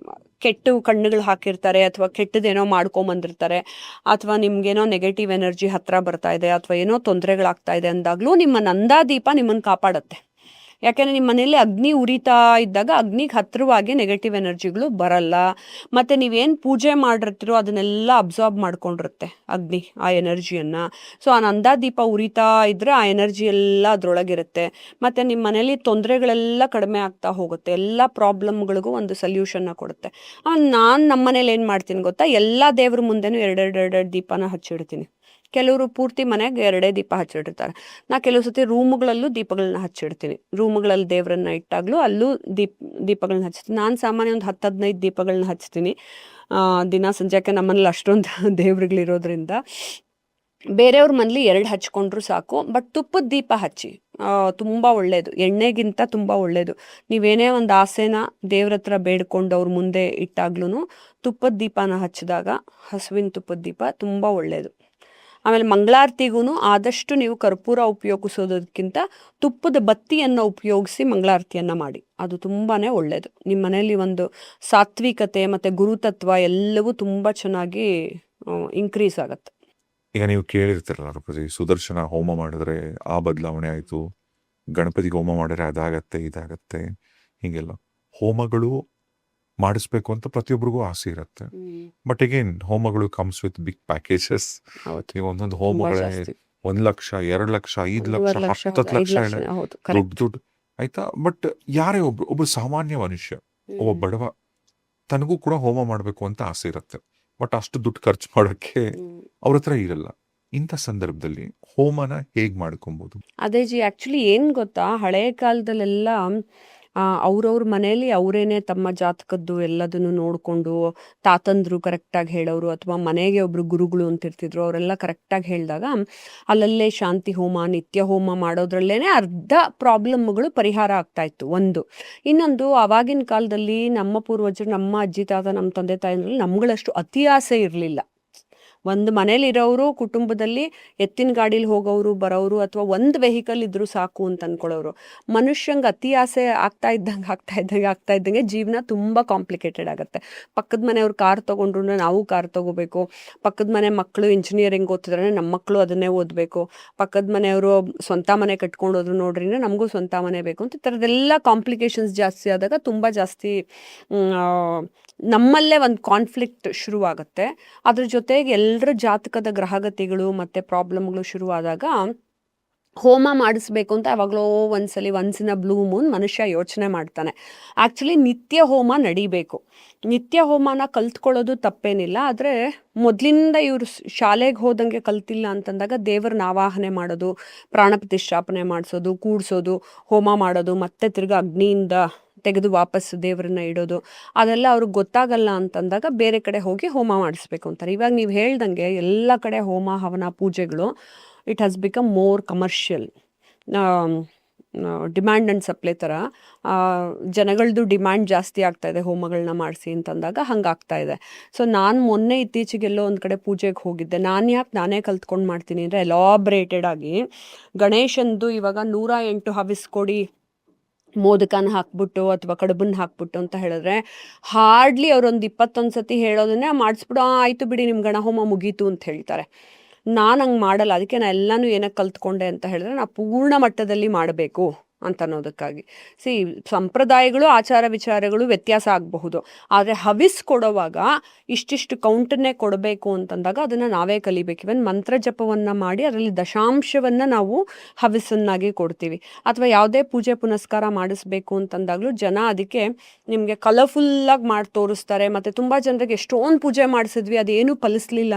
ಕೆಟ್ಟು ಕಣ್ಣುಗಳು ಹಾಕಿರ್ತಾರೆ ಅಥವಾ ಕೆಟ್ಟದೇನೋ ಮಾಡ್ಕೊಂಬಂದಿರ್ತಾರೆ ಅಥವಾ ನಿಮ್ಗೇನೋ ನೆಗೆಟಿವ್ ಎನರ್ಜಿ ಹತ್ರ ಬರ್ತಾ ಇದೆ ಅಥವಾ ಏನೋ ತೊಂದರೆಗಳಾಗ್ತಾ ಇದೆ ಅಂದಾಗಲೂ ನಿಮ್ಮ ನಂದಾದೀಪ ನಿಮ್ಮನ್ನು ಕಾಪಾಡುತ್ತೆ. ಯಾಕೆಂದರೆ ನಿಮ್ಮ ಮನೆಯಲ್ಲಿ ಅಗ್ನಿ ಉರಿತಾ ಇದ್ದಾಗ ಅಗ್ನಿಗೆ ಹತ್ತಿರವಾಗಿ ನೆಗೆಟಿವ್ ಎನರ್ಜಿಗಳು ಬರಲ್ಲ. ಮತ್ತು ನೀವೇನು ಪೂಜೆ ಮಾಡಿರ್ತೀರೋ ಅದನ್ನೆಲ್ಲ ಅಬ್ಸಾರ್ಬ್ ಮಾಡ್ಕೊಂಡಿರುತ್ತೆ ಅಗ್ನಿ ಆ ಎನರ್ಜಿಯನ್ನು. ಸೊ ಆ ನಂದಾದೀಪ ಉರಿತಾ ಇದ್ದರೆ ಆ ಎನರ್ಜಿ ಎಲ್ಲ ಅದರೊಳಗಿರುತ್ತೆ. ಮತ್ತು ನಿಮ್ಮ ಮನೇಲಿ ತೊಂದರೆಗಳೆಲ್ಲ ಕಡಿಮೆ ಆಗ್ತಾ ಹೋಗುತ್ತೆ. ಎಲ್ಲ ಪ್ರಾಬ್ಲಮ್ಗಳಿಗೂ ಒಂದು ಸೊಲ್ಯೂಷನ್ನ ಕೊಡುತ್ತೆ. ನಾನು ನಮ್ಮ ಮನೇಲಿ ಏನು ಮಾಡ್ತೀನಿ ಗೊತ್ತಾ, ಎಲ್ಲ ದೇವ್ರ ಮುಂದೆನೂ ಎರಡೆರಡು ದೀಪನ ಹಚ್ಚಿಡ್ತೀನಿ. ಕೆಲವರು ಪೂರ್ತಿ ಮನೆಗೆ ಎರಡೇ ದೀಪ ಹಚ್ಚಿಟ್ಟಿರ್ತಾರೆ. ನಾ ಕೆಲವು ಸತಿ ರೂಮ್ಗಳಲ್ಲೂ ದೀಪಗಳನ್ನ ಹಚ್ಚಿಡ್ತೀನಿ. ರೂಮ್ಗಳಲ್ಲಿ ದೇವರನ್ನ ಇಟ್ಟಾಗಲೂ ಅಲ್ಲೂ ದೀಪಗಳನ್ನ ಹಚ್ತೀನಿ. ನಾನು ಸಾಮಾನ್ಯ ಒಂದು 10-15 ದೀಪಗಳನ್ನ ಹಚ್ತೀನಿ ದಿನ ಸಂಜೆಗೆ. ನಮ್ಮನೇಲಿ ಅಷ್ಟೊಂದು ದೇವ್ರುಗಳಿರೋದ್ರಿಂದ ಬೇರೆಯವ್ರ ಮನೇಲಿ 2 ಹಚ್ಕೊಂಡ್ರು ಸಾಕು. ಬಟ್ ತುಪ್ಪದ ದೀಪ ಹಚ್ಚಿ, ತುಂಬ ಒಳ್ಳೆಯದು. ಎಣ್ಣೆಗಿಂತ ತುಂಬ ಒಳ್ಳೆಯದು. ನೀವೇನೇ ಒಂದು ಆಸೆನ ದೇವ್ರ ಹತ್ರ ಬೇಡ್ಕೊಂಡು ಅವ್ರ ಮುಂದೆ ಇಟ್ಟಾಗ್ಲೂ ತುಪ್ಪದ ದೀಪನ ಹಚ್ಚಿದಾಗ, ಹಸುವಿನ ತುಪ್ಪದ ದೀಪ ತುಂಬ ಒಳ್ಳೆಯದು. ಆಮೇಲೆ ಮಂಗಳಾರತಿಗೂ ಆದಷ್ಟು ನೀವು ಕರ್ಪೂರ ಉಪಯೋಗಿಸೋದಕ್ಕಿಂತ ತುಪ್ಪದ ಬತ್ತಿಯನ್ನು ಉಪಯೋಗಿಸಿ ಮಂಗಳಾರತಿಯನ್ನು ಮಾಡಿ. ಅದು ತುಂಬಾ ಒಳ್ಳೆಯದು. ನಿಮ್ಮ ಮನೆಯಲ್ಲಿ ಒಂದು ಸಾತ್ವಿಕತೆ ಮತ್ತು ಗುರುತತ್ವ ಎಲ್ಲವೂ ತುಂಬ ಚೆನ್ನಾಗಿ ಇನ್ಕ್ರೀಸ್ ಆಗುತ್ತೆ. ಈಗ ನೀವು ಕೇಳಿರ್ತೀರಲ್ಲ ರೂಪಜಿ, ಸುದರ್ಶನ ಹೋಮ ಮಾಡಿದ್ರೆ ಆ ಬದಲಾವಣೆ ಆಯಿತು, ಗಣಪತಿಗೆ ಹೋಮ ಮಾಡಿದ್ರೆ ಅದಾಗತ್ತೆ ಇದಾಗತ್ತೆ, ಹೀಗೆಲ್ಲ ಹೋಮಗಳು ಮಾಡಿಸ್ಬೇಕು ಅಂತ ಪ್ರತಿಯೊಬ್ಬರಿಗೂ ಆಸೆ ಇರುತ್ತೆ. ಬಟ್ ಅಗೇನ್ ಹೋಮಗಳು ಕಮ್ಸ್ ವಿತ್ ಬಿಗ್ ಪ್ಯಾಕೇಜಸ್. ಈಗ ಒಂದೊಂದು ಹೋಮಗಳೇ 1 ಲಕ್ಷ 2 ಲಕ್ಷ 5 ಲಕ್ಷ 10 ಲಕ್ಷ ದುಡ್ಡು ಆಯ್ತಾ. ಬಟ್ ಯಾರೇ ಒಬ್ರು ಸಾಮಾನ್ಯ ಮನುಷ್ಯ, ಒಬ್ಬ ಬಡವ, ತನಗೂ ಕೂಡ ಹೋಮ ಮಾಡಬೇಕು ಅಂತ ಆಸೆ ಇರುತ್ತೆ. ಬಟ್ ಅಷ್ಟು ದುಡ್ಡು ಖರ್ಚು ಮಾಡೋಕ್ಕೆ ಅವ್ರ ಹತ್ರ ಇರಲ್ಲ. ಇಂಥ ಸಂದರ್ಭದಲ್ಲಿ ಹೋಮನ ಹೇಗೆ ಮಾಡ್ಕೊಬೋದು? ಅದೇ ಜಿ, ಆ್ಯಕ್ಚುಲಿ ಏನು ಗೊತ್ತಾ, ಹಳೆಯ ಕಾಲದಲ್ಲೆಲ್ಲ ಅವ್ರವ್ರ ಮನೇಲಿ ಅವರೇನೆ ತಮ್ಮ ಜಾತಕದ್ದು ಎಲ್ಲದನ್ನು ನೋಡಿಕೊಂಡು ತಾತಂದ್ರು ಕರೆಕ್ಟಾಗಿ ಹೇಳೋರು, ಅಥವಾ ಮನೆಗೆ ಒಬ್ರು ಗುರುಗಳು ಅಂತಿರ್ತಿದ್ರು, ಅವರೆಲ್ಲ ಕರೆಕ್ಟಾಗಿ ಹೇಳಿದಾಗ ಅಲ್ಲಲ್ಲೇ ಶಾಂತಿ ಹೋಮ, ನಿತ್ಯ ಹೋಮ ಮಾಡೋದ್ರಲ್ಲೇ ಅರ್ಧ ಪ್ರಾಬ್ಲಮ್ಗಳು ಪರಿಹಾರ ಆಗ್ತಾ ಇತ್ತು. ಒಂದು. ಇನ್ನೊಂದು, ಆವಾಗಿನ ಕಾಲದಲ್ಲಿ ನಮ್ಮ ಪೂರ್ವಜರು, ನಮ್ಮ ಅಜ್ಜಿ ತಾತ, ನಮ್ಮ ತಂದೆ ತಾಯಿನಲ್ಲಿ ನಮ್ಗಳಷ್ಟು ಅತಿ ಆಸೆ ಇರಲಿಲ್ಲ. ಒಂದು ಮನೇಲಿರೋರು ಕುಟುಂಬದಲ್ಲಿ ಎತ್ತಿನ ಗಾಡೀಲಿ ಹೋಗೋರು ಬರೋರು, ಅಥವಾ ಒಂದು ವೆಹಿಕಲ್ ಇದ್ರೂ ಸಾಕು ಅಂತ ಅಂದ್ಕೊಳ್ಳೋರು. ಮನುಷ್ಯಂಗೆ ಅತಿ ಆಸೆ ಆಗ್ತಾ ಇದ್ದಂಗೆ ಜೀವನ ತುಂಬ ಕಾಂಪ್ಲಿಕೇಟೆಡ್ ಆಗುತ್ತೆ. ಪಕ್ಕದ ಮನೆಯವ್ರು ಕಾರ್ ತೊಗೊಂಡ್ರು ನಾವು ಕಾರ್ ತೊಗೋಬೇಕು, ಪಕ್ಕದ ಮನೆ ಮಕ್ಕಳು ಇಂಜಿನಿಯರಿಂಗ್ ಓದ್ತಿದ್ರೆ ನಮ್ಮ ಮಕ್ಕಳು ಅದನ್ನೇ ಓದಬೇಕು, ಪಕ್ಕದ ಮನೆಯವರು ಸ್ವಂತ ಮನೆ ಕಟ್ಕೊಂಡು ಹೋದ್ರು ನೋಡ್ರಿ ನಮಗೂ ಸ್ವಂತ ಮನೆ ಬೇಕು ಅಂತ. ಈ ಥರದ್ದೆಲ್ಲ ಕಾಂಪ್ಲಿಕೇಶನ್ಸ್ ಜಾಸ್ತಿ ಆದಾಗ ತುಂಬ ಜಾಸ್ತಿ ನಮ್ಮಲ್ಲೇ ಒಂದು ಕಾನ್ಫ್ಲಿಕ್ಟ್ ಶುರುವಾಗುತ್ತೆ. ಅದ್ರ ಜೊತೆಗೆ ಎಲ್ಲರ ಜಾತಕದ ಗ್ರಹಗತಿಗಳು ಮತ್ತು ಪ್ರಾಬ್ಲಮ್ಗಳು ಶುರುವಾದಾಗ ಹೋಮ ಮಾಡಿಸ್ಬೇಕು ಅಂತ ಯಾವಾಗಲೋ ಒಂದ್ಸಲಿ once in a blue Moon ಮನುಷ್ಯ ಯೋಚನೆ ಮಾಡ್ತಾನೆ. ಆ್ಯಕ್ಚುಲಿ ನಿತ್ಯ ಹೋಮ ನಡಿಬೇಕು. ನಿತ್ಯ ಹೋಮನ ಕಲ್ತ್ಕೊಳ್ಳೋದು ತಪ್ಪೇನಿಲ್ಲ. ಆದರೆ ಮೊದಲಿಂದ ಇವರು ಶಾಲೆಗೆ ಹೋದಂಗೆ ಕಲ್ತಿಲ್ಲ ಅಂತಂದಾಗ ದೇವ್ರನ್ನ ಆವಾಹನೆ ಮಾಡೋದು, ಪ್ರಾಣ ಪ್ರತಿಷ್ಠಾಪನೆ ಮಾಡಿಸೋದು, ಕೂಡಿಸೋದು, ಹೋಮ ಮಾಡೋದು, ಮತ್ತೆ ತಿರ್ಗಿ ಅಗ್ನಿಯಿಂದ ತೆಗೆದು ವಾಪಸ್ ದೇವರನ್ನ ಇಡೋದು, ಅದೆಲ್ಲ ಅವ್ರಿಗೆ ಗೊತ್ತಾಗಲ್ಲ ಅಂತಂದಾಗ ಬೇರೆ ಕಡೆ ಹೋಗಿ ಹೋಮ ಮಾಡಿಸ್ಬೇಕು ಅಂತಾರೆ. ಇವಾಗ ನೀವು ಹೇಳ್ದಂಗೆ ಎಲ್ಲ ಕಡೆ ಹೋಮ ಹವನ ಪೂಜೆಗಳು it has become more commercial. Demand and supply ಥರ ಜನಗಳದ್ದು ಡಿಮ್ಯಾಂಡ್ ಜಾಸ್ತಿ ಆಗ್ತಾ ಇದೆ ಹೋಮಗಳನ್ನ ಮಾಡಿಸಿ ಅಂತಂದಾಗ ಹಂಗಾಗ್ತಾ ಇದೆ. ಸೊ ನಾನು ಮೊನ್ನೆ ಇತ್ತೀಚೆಗೆಲ್ಲೋ ಒಂದು ಕಡೆ ಪೂಜೆಗೆ ಹೋಗಿದ್ದೆ. ನಾನೇ ಕಲ್ತ್ಕೊಂಡು ಮಾಡ್ತೀನಿ ಅಂದರೆ ಎಲಾಬ್ರೇಟೆಡ್ ಆಗಿ ಗಣೇಶಂದು ಇವಾಗ 108 ಹವಿಸ್ಕೊಡಿ, ಮೋದಕನ ಹಾಕ್ಬಿಟ್ಟು ಅಥವಾ ಕಡುಬನ್ನ ಹಾಕ್ಬಿಟ್ಟು ಅಂತ ಹೇಳಿದ್ರೆ ಹಾರ್ಡ್ಲಿ ಅವರೊಂದು 21 ಸತಿ ಹೇಳೋದನ್ನೇ ಮಾಡಿಸ್ಬಿಡು, ಆಯಿತು ಬಿಡಿ ನಿಮ್ಮ ಗಣಹೋಮ ಮುಗೀತು ಅಂತ ಹೇಳ್ತಾರೆ. ನಾನು ಹಂಗೆ ಮಾಡಲ್ಲ. ಅದಕ್ಕೆ ನಾನು ಎಲ್ಲನೂ ಏನಕ್ಕೆ ಕಲ್ತ್ಕೊಂಡೆ ಅಂತ ಹೇಳಿದ್ರೆ, ನಾನು ಪೂರ್ಣ ಮಟ್ಟದಲ್ಲಿ ಮಾಡಬೇಕು ಅಂತ ಅನ್ನೋದಕ್ಕಾಗಿ. ಸಂಪ್ರದಾಯಗಳು, ಆಚಾರ ವಿಚಾರಗಳು ವ್ಯತ್ಯಾಸ ಆಗಬಹುದು, ಆದರೆ ಹವಿಸ್ ಕೊಡುವಾಗ ಇಷ್ಟಿಷ್ಟು ಕೌಂಟನ್ನೇ ಕೊಡಬೇಕು ಅಂತಂದಾಗ ಅದನ್ನು ನಾವೇ ಕಲಿಬೇಕು. ಇವನ್ ಮಂತ್ರ ಜಪವನ್ನು ಮಾಡಿ ಅದರಲ್ಲಿ ದಶಾಂಶವನ್ನು ನಾವು ಹವಿಸ್ಸನ್ನಾಗಿ ಕೊಡ್ತೀವಿ. ಅಥವಾ ಯಾವುದೇ ಪೂಜೆ ಪುನಸ್ಕಾರ ಮಾಡಿಸ್ಬೇಕು ಅಂತಂದಾಗಲೂ ಜನ ಅದಕ್ಕೆ ನಿಮಗೆ ಕಲರ್ಫುಲ್ಲಾಗಿ ಮಾಡಿ ತೋರಿಸ್ತಾರೆ. ಮತ್ತು ತುಂಬ ಜನರಿಗೆ ಎಷ್ಟೊಂದು ಪೂಜೆ ಮಾಡಿಸಿದ್ವಿ, ಅದೇನೂ ಫಲಿಸ್ಲಿಲ್ಲ,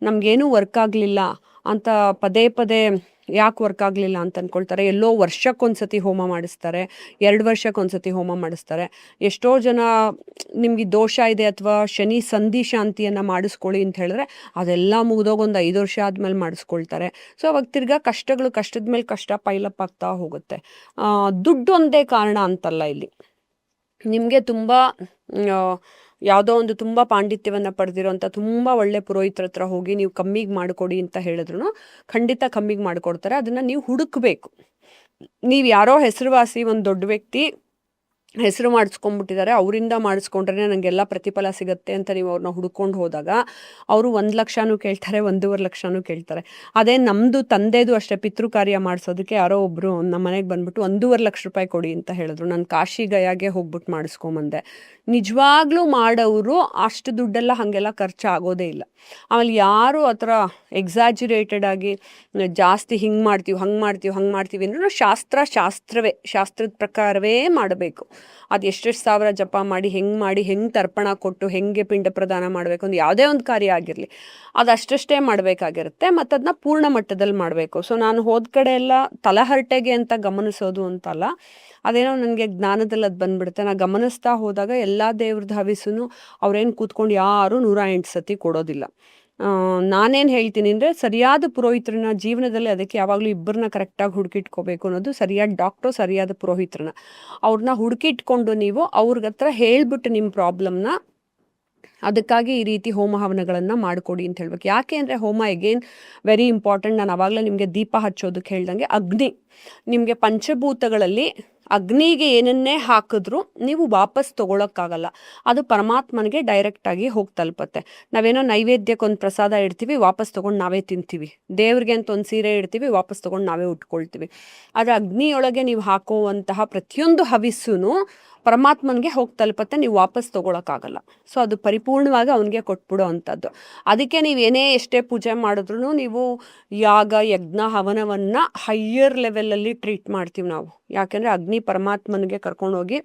ನಮಗೇನೂ ವರ್ಕ್ ಆಗಲಿಲ್ಲ ಅಂತ ಪದೇ ಯಾಕೆ ವರ್ಕ್ ಆಗಲಿಲ್ಲ ಅಂತ ಅಂದ್ಕೊಳ್ತಾರೆ. ಎಲ್ಲೋ ವರ್ಷಕ್ಕೊಂದ್ಸತಿ ಹೋಮ ಮಾಡಿಸ್ತಾರೆ, 2 ವರ್ಷಕ್ಕೊಂದ್ಸತಿ ಹೋಮ ಮಾಡಿಸ್ತಾರೆ. ಎಷ್ಟೋ ಜನ ನಿಮಗೆ ದೋಷ ಇದೆ ಅಥವಾ ಶನಿ ಸಂಧಿ ಶಾಂತಿಯನ್ನು ಮಾಡಿಸ್ಕೊಳ್ಳಿ ಅಂತ ಹೇಳಿದ್ರೆ ಅದೆಲ್ಲ ಮುಗಿದೋಗಿ ಒಂದು 5 ವರ್ಷ ಆದಮೇಲೆ ಮಾಡಿಸ್ಕೊಳ್ತಾರೆ. ಸೊ ಅವಾಗ ತಿರ್ಗಾ ಕಷ್ಟದ ಮೇಲೆ ಕಷ್ಟ ಪೈಲಪ್ ಆಗ್ತಾ ಹೋಗುತ್ತೆ. ದುಡ್ಡು ಒಂದೇ ಕಾರಣ ಅಂತಲ್ಲ ಇಲ್ಲಿ. ನಿಮಗೆ ತುಂಬ ಯಾವುದೋ ಒಂದು ತುಂಬ ಪಾಂಡಿತ್ಯವನ್ನು ಪಡೆದಿರೋಂಥ ತುಂಬ ಒಳ್ಳೆ ಪುರೋಹಿತರ ಹತ್ರ ಹೋಗಿ ನೀವು ಕಮ್ಮಿಗೆ ಮಾಡಿಕೊಡಿ ಅಂತ ಹೇಳಿದ್ರು ಖಂಡಿತ ಕಮ್ಮಿಗೆ ಮಾಡಿಕೊಡ್ತಾರೆ. ಅದನ್ನು ನೀವು ಹುಡುಕಬೇಕು. ನೀವು ಯಾರೋ ಹೆಸರುವಾಸಿ ಒಂದು ದೊಡ್ಡ ವ್ಯಕ್ತಿ ಹೆಸರು ಮಾಡಿಸ್ಕೊಂಡ್ಬಿಟ್ಟಿದ್ದಾರೆ, ಅವರಿಂದ ಮಾಡಿಸ್ಕೊಂಡ್ರೆ ನನಗೆಲ್ಲ ಪ್ರತಿಫಲ ಸಿಗುತ್ತೆ ಅಂತ ನೀವು ಅವ್ರನ್ನ ಹುಡ್ಕೊಂಡು ಹೋದಾಗ ಅವರು 1,00,000 ಕೇಳ್ತಾರೆ, 1,50,000 ಕೇಳ್ತಾರೆ. ಅದೇ ನಮ್ಮದು ತಂದೆದು ಅಷ್ಟೇ ಪಿತೃ ಕಾರ್ಯ ಮಾಡಿಸೋದಕ್ಕೆ ಯಾರೋ ಒಬ್ಬರು ನಮ್ಮ ಮನೆಗೆ ಬಂದ್ಬಿಟ್ಟು 1,50,000 ಕೊಡಿ ಅಂತ ಹೇಳಿದ್ರು. ನಾನು ಕಾಶಿ ಗಯಾಗೆ ಹೋಗ್ಬಿಟ್ಟು ಮಾಡಿಸ್ಕೊಂಬಂದೆ. ನಿಜವಾಗ್ಲೂ ಮಾಡೋರು ಅಷ್ಟು ದುಡ್ಡೆಲ್ಲ ಹಾಗೆಲ್ಲ ಖರ್ಚಾಗೋದೇ ಇಲ್ಲ. ಆಮೇಲೆ ಯಾರು ಆ ಥರ ಎಕ್ಸಾಜುರೇಟೆಡ್ ಆಗಿ ಜಾಸ್ತಿ ಹಿಂಗೆ ಮಾಡ್ತೀವಿ ಹಂಗೆ ಮಾಡ್ತೀವಿ ಅಂದ್ರೆ ಶಾಸ್ತ್ರವೇ ಶಾಸ್ತ್ರದ ಪ್ರಕಾರವೇ ಮಾಡಬೇಕು. ಅದು ಎಷ್ಟೆಷ್ಟು ಸಾವಿರ ಜಪ ಮಾಡಿ ಹೆಂಗೆ ತರ್ಪಣ ಕೊಟ್ಟು ಹೆಂಗೆ ಪಿಂಡ ಪ್ರದಾನ ಮಾಡಬೇಕು ಅಂತ ಯಾವುದೇ ಒಂದು ಕಾರ್ಯ ಆಗಿರಲಿ ಅದು ಅಷ್ಟಷ್ಟೇ ಮಾಡಬೇಕಾಗಿರುತ್ತೆ, ಮತ್ತು ಅದನ್ನ ಪೂರ್ಣ ಮಟ್ಟದಲ್ಲಿ ಮಾಡಬೇಕು. ಸೊ ನಾನು ಹೋದ ಕಡೆ ಎಲ್ಲ ತಲಹರಟೆಗೆ ಅಂತ ಗಮನಿಸೋದು ಅಂತಲ್ಲ, ಅದೇನೋ ನನಗೆ ಜ್ಞಾನದಲ್ಲಿ ಅದು ಬಂದ್ಬಿಡುತ್ತೆ. ನಾನು ಗಮನಿಸ್ತಾ ಹೋದಾಗ ಎಲ್ಲ ದೇವ್ರದ್ದು ಹವಿಸೂ ಅವ್ರೇನು ಕೂತ್ಕೊಂಡು ಯಾರೂ 108 ಸತಿ ಕೊಡೋದಿಲ್ಲ. ನಾನೇನು ಹೇಳ್ತೀನಿ ಅಂದರೆ ಸರಿಯಾದ ಪುರೋಹಿತ್ರನ ಜೀವನದಲ್ಲಿ ಅದಕ್ಕೆ ಯಾವಾಗಲೂ ಇಬ್ಬರನ್ನ ಕರೆಕ್ಟಾಗಿ ಹುಡುಕಿಟ್ಕೋಬೇಕು ಅನ್ನೋದು, ಸರಿಯಾದ ಡಾಕ್ಟ್ರು ಸರಿಯಾದ ಪುರೋಹಿತ್ರನ ಅವ್ರನ್ನ ಹುಡುಕಿಟ್ಕೊಂಡು ನೀವು ಅವ್ರಿಗೆ ಹತ್ರ ಹೇಳ್ಬಿಟ್ಟು ನಿಮ್ಮ ಪ್ರಾಬ್ಲಮ್ನ, ಅದಕ್ಕಾಗಿ ಈ ರೀತಿ ಹೋಮ ಹವನಗಳನ್ನು ಮಾಡಿಕೊಡಿ ಅಂತ ಹೇಳ್ಬೇಕು. ಯಾಕೆ ಅಂದರೆ ಹೋಮ ಎಗೇನ್ ವೆರಿ ಇಂಪಾರ್ಟೆಂಟ್. ನಾನು ಆವಾಗಲೇ ನಿಮಗೆ ದೀಪ ಹಚ್ಚೋದಕ್ಕೆ ಹೇಳ್ದಂಗೆ ಅಗ್ನಿ, ನಿಮಗೆ ಪಂಚಭೂತಗಳಲ್ಲಿ ಅಗ್ನಿಗೆ ಏನನ್ನೇ ಹಾಕಿದ್ರೂ ನೀವು ವಾಪಸ್ ತೊಗೊಳಕ್ಕಾಗಲ್ಲ, ಅದು ಪರಮಾತ್ಮನಿಗೆ ಡೈರೆಕ್ಟಾಗಿ ಹೋಗಿ ತಲುಪತ್ತೆ. ನಾವೇನೋ ನೈವೇದ್ಯಕ್ಕೆ ಒಂದು ಪ್ರಸಾದ ಇಡ್ತೀವಿ, ವಾಪಸ್ ತೊಗೊಂಡು ನಾವೇ ತಿಂತೀವಿ. ದೇವ್ರಿಗೆ ಅಂತ ಒಂದು ಸೀರೆ ಇಡ್ತೀವಿ, ವಾಪಸ್ ತೊಗೊಂಡು ನಾವೇ ಉಟ್ಕೊಳ್ತೀವಿ. ಆದರೆ ಅಗ್ನಿಯೊಳಗೆ ನೀವು ಹಾಕುವಂತಹ ಪ್ರತಿಯೊಂದು ಹವಿಸ್ಸೂ ಪರಮಾತ್ಮನಿಗೆ ಹೋಗಿ ತಲುಪತ್ತೆ, ನೀವು ವಾಪಸ್ ತೊಗೊಳಕ್ಕಾಗಲ್ಲ. ಸೊ ಅದು ಪರಿಪೂರ್ಣವಾಗಿ ಅವನಿಗೆ ಕೊಟ್ಬಿಡೋ ಅಂಥದ್ದು. ಅದಕ್ಕೆ ನೀವೇನೇ ಎಷ್ಟೇ ಪೂಜೆ ಮಾಡಿದ್ರೂ ನೀವು ಯಾಗ ಯಜ್ಞ ಹವನವನ್ನು ಹೈಯರ್ ಲೆವೆಲಲ್ಲಿ ಟ್ರೀಟ್ ಮಾಡ್ತೀವಿ ನಾವು. ಯಾಕೆಂದರೆ ಅಗ್ನಿ ಪರಮಾತ್ಮನಿಗೆ ಕರ್ಕೊಂಡೋಗಿ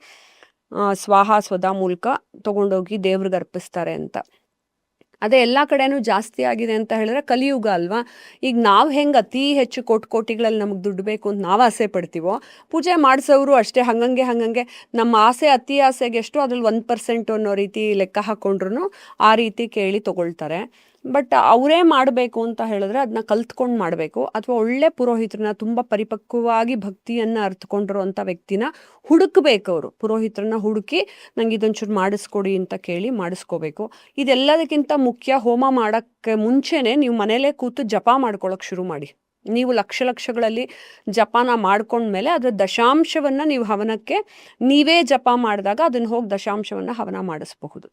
ಸ್ವಾಹ ಸ್ವದಾ ಮೂಲಕ ತೊಗೊಂಡೋಗಿ ದೇವ್ರಿಗೆ ಅರ್ಪಿಸ್ತಾರೆ ಅಂತ. ಅದೇ ಎಲ್ಲ ಕಡೆನೂ ಜಾಸ್ತಿ ಆಗಿದೆ ಅಂತ ಹೇಳಿದ್ರೆ ಕಲಿಯುಗ ಅಲ್ವಾ. ಈಗ ನಾವು ಹೆಂಗೆ ಅತಿ ಹೆಚ್ಚು ಕೋಟಿಗಳಲ್ಲಿ ನಮಗೆ ದುಡ್ಡು ಬೇಕು ಅಂತ ನಾವು ಆಸೆ ಪಡ್ತೀವೋ, ಪೂಜೆ ಮಾಡಿಸೋರು ಅಷ್ಟೇ ಹಂಗಂಗೆ ನಮ್ಮ ಆಸೆ ಅತಿ ಆಸೆಗೆ ಎಷ್ಟು ಅದ್ರಲ್ಲಿ 1% ಅನ್ನೋ ರೀತಿ ಲೆಕ್ಕ ಹಾಕ್ಕೊಂಡ್ರು ಆ ರೀತಿ ಕೇಳಿ ತೊಗೊಳ್ತಾರೆ. ಬಟ್ ಅವರೇ ಮಾಡಬೇಕು ಅಂತ ಹೇಳಿದ್ರೆ ಅದನ್ನ ಕಲ್ತ್ಕೊಂಡು ಮಾಡಬೇಕು, ಅಥವಾ ಒಳ್ಳೆ ಪುರೋಹಿತರನ್ನ ತುಂಬ ಪರಿಪಕ್ವವಾಗಿ ಭಕ್ತಿಯನ್ನು ಅರ್ಥಕೊಂಡಿರೋಂಥ ವ್ಯಕ್ತಿನ ಹುಡುಕಬೇಕು. ಅವರು ಪುರೋಹಿತರನ್ನ ಹುಡುಕಿ ನಂಗೆ ಇದೊಂಚೂರು ಮಾಡಿಸ್ಕೊಡಿ ಅಂತ ಕೇಳಿ ಮಾಡಿಸ್ಕೋಬೇಕು. ಇದೆಲ್ಲದಕ್ಕಿಂತ ಮುಖ್ಯ, ಹೋಮ ಮಾಡೋಕ್ಕೆ ಮುಂಚೆನೇ ನೀವು ಮನೇಲೇ ಕೂತು ಜಪ ಮಾಡ್ಕೊಳ್ಳೋಕೆ ಶುರು ಮಾಡಿ. ನೀವು ಲಕ್ಷಗಳಲ್ಲಿ ಜಪಾನ ಮಾಡ್ಕೊಂಡ್ಮೇಲೆ ಅದರ ದಶಾಂಶವನ್ನು ನೀವು ಹವನಕ್ಕೆ ನೀವೇ ಜಪ ಮಾಡಿದಾಗ ಅದನ್ನು ಹೋಗಿ ದಶಾಂಶವನ್ನು ಹವನ ಮಾಡಿಸಬಹುದು.